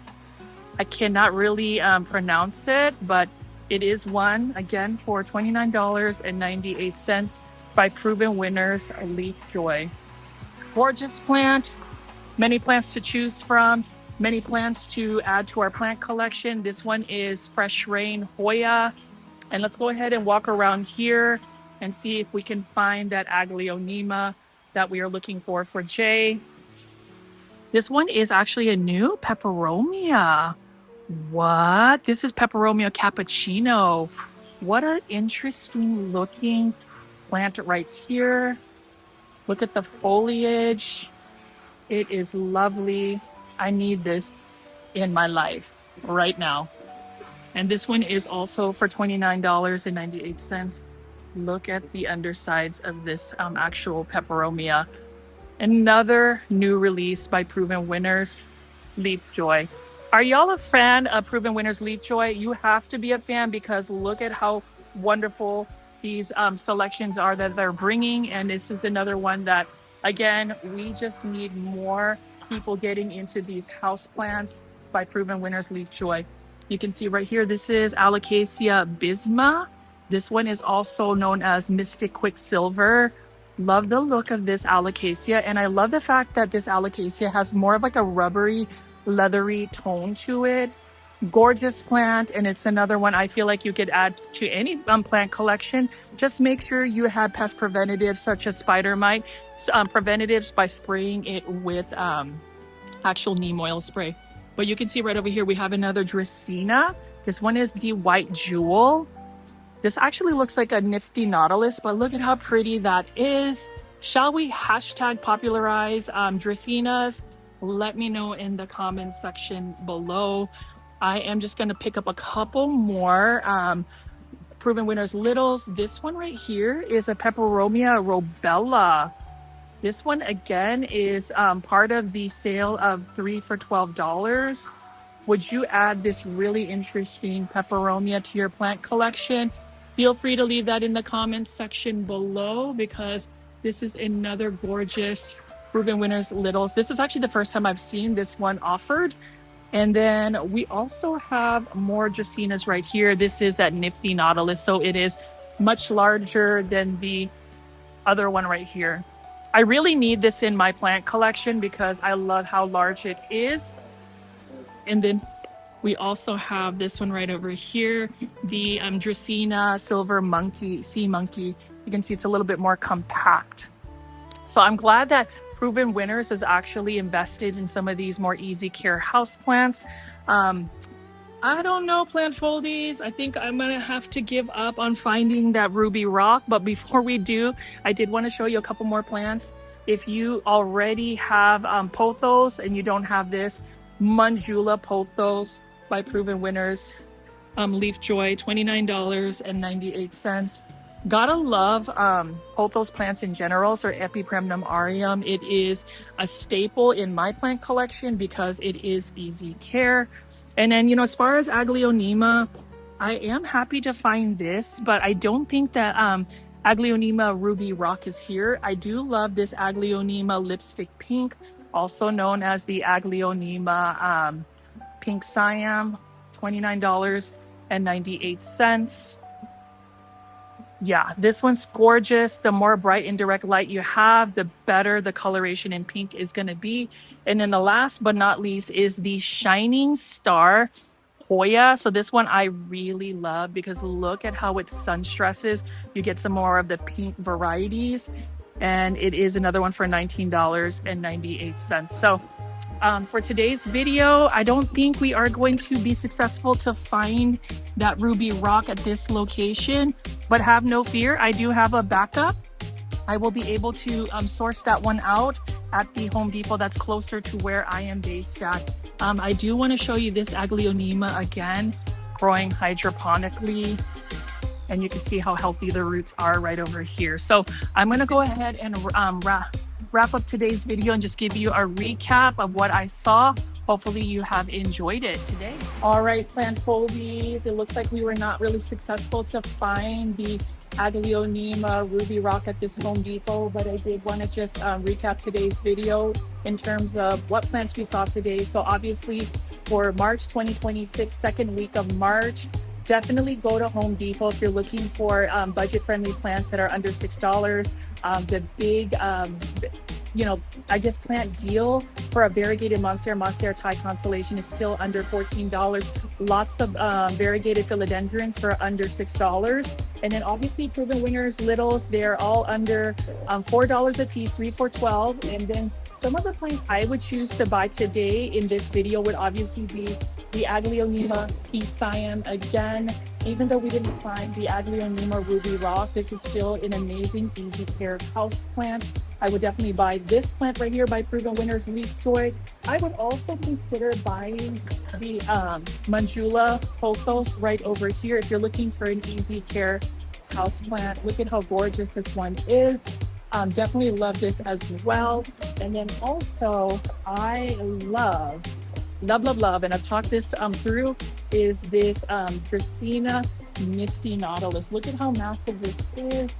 [SPEAKER 2] I cannot really pronounce it, but it is one, again, for $29.98 by Proven Winners Leaf Joy. Gorgeous plant, many plants to choose from, many plants to add to our plant collection. This one is Fresh Rain Hoya. And let's go ahead and walk around here and see if we can find that Aglaonema that we are looking for Jay. This one is actually a new Peperomia. What? This is Peperomia Cappuccino. What an interesting looking plant right here. Look at the foliage. It is lovely. I need this in my life right now. And this one is also for $29.98. Look at the undersides of this actual peperomia. Another new release by Proven Winners, Leaf Joy. Are y'all a fan of Proven Winners Leaf Joy? You have to be a fan because look at how wonderful these selections are that they're bringing. And this is another one that, again, we just need more people getting into these house plants by Proven Winners Leaf Joy. You can see right here, this is Alocasia bisma. This one is also known as Mystic Quicksilver. Love the look of this Alocasia, and I love the fact that this Alocasia has more of like a rubbery, leathery tone to it. Gorgeous plant, and it's another one I feel like you could add to any plant collection. Just make sure you have pest preventatives such as spider mite preventatives by spraying it with actual neem oil spray. But you can see right over here we have another Dracaena. This one is the white jewel. This actually looks like a nifty nautilus, but look at how pretty that is. Shall we hashtag popularize Dracaenas? Let me know in the comments section below. I am just going to pick up a couple more Proven Winners Littles. This one right here is a Peperomia robella. This one again is part of the sale of 3 for $12. Would you add this really interesting peperomia to your plant collection? Feel free to leave that in the comments section below because this is another gorgeous Proven Winners Littles. This is actually the first time I've seen this one offered. And then we also have more Dracaenas right here. This is that nifty nautilus, so it is much larger than the other one right here. I really need this in my plant collection because I love how large it is. And then we also have this one right over here, the Dracaena silver monkey, sea monkey. You can see it's a little bit more compact. So I'm glad that Proven Winners has actually invested in some of these more easy care house plants. I don't know, plant foldies. I think I'm gonna have to give up on finding that ruby rock. But before we do, I did want to show you a couple more plants. If you already have pothos and you don't have this, Manjula pothos by Proven Winners Leaf Joy, $29.98. Gotta love pothos plants in general, or Epipremnum aureum. It is a staple in my plant collection because it is easy care. And then, you know, as far as Aglaonema, I am happy to find this, but I don't think that Aglaonema Ruby Rock is here. I do love this Aglaonema Lipstick Pink, also known as the Aglaonema Pink Siam, $29.98. Yeah, this one's gorgeous. The more bright indirect light you have, the better the coloration in pink is going to be. And then the last but not least is the Shining Star Hoya. So this one I really love because look at how it sun stresses. You get some more of the pink varieties. And it is another one for $19.98. So for today's video, I don't think we are going to be successful to find that ruby rock at this location, but have no fear, I do have a backup. I will be able to source that one out at the Home Depot that's closer to where I am based at. I do want to show you this Aglaonema again, growing hydroponically, and you can see how healthy the roots are right over here. So I'm going to go ahead and wrap up today's video and just give you a recap of what I saw. Hopefully you have enjoyed it today. All right, plant foldies. It looks like we were not really successful to find the Aglaonema Ruby Rock at this Home Depot, but I did want to just recap today's video in terms of what plants we saw today. So obviously for March 2026, second week of March, definitely go to Home Depot if you're looking for budget-friendly plants that are under $6. The big, you know, I guess plant deal for a variegated Monstera Thai constellation is still under $14. Lots of variegated philodendrons for under $6. And then obviously Proven Winners Littles, they're all under $4 a piece, 3 for $12. And then some of the plants I would choose to buy today in this video would obviously be the Aglaonema Pink Siam. Again, even though we didn't find the Aglaonema Ruby Rock, this is still an amazing easy care house plant.
[SPEAKER 1] I would definitely buy this plant right here by Proven Winners Leaf Joy. I would also consider buying the Manjula pothos right over here if you're looking for an easy care house plant. Look at how gorgeous this one is. Definitely love this as well. And then also I love, and I've talked this through, is this Dracaena Nifty Nautilus. Look at how massive this is.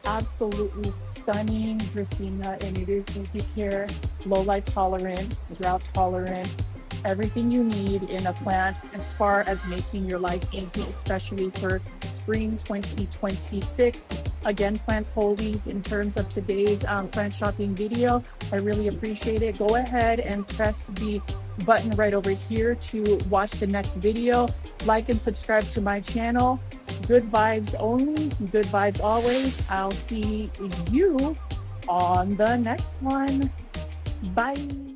[SPEAKER 1] Absolutely stunning Dracaena, and it is easy care, low light tolerant, drought tolerant, everything you need in a plant as far as making your life easy, especially for spring 2026. Again, plant foldies in terms of today's plant shopping video. I really appreciate it. Go ahead and press the button right over here to watch the next video. Like and subscribe to my channel. Good vibes only, good vibes always. I'll see you on the next one. Bye.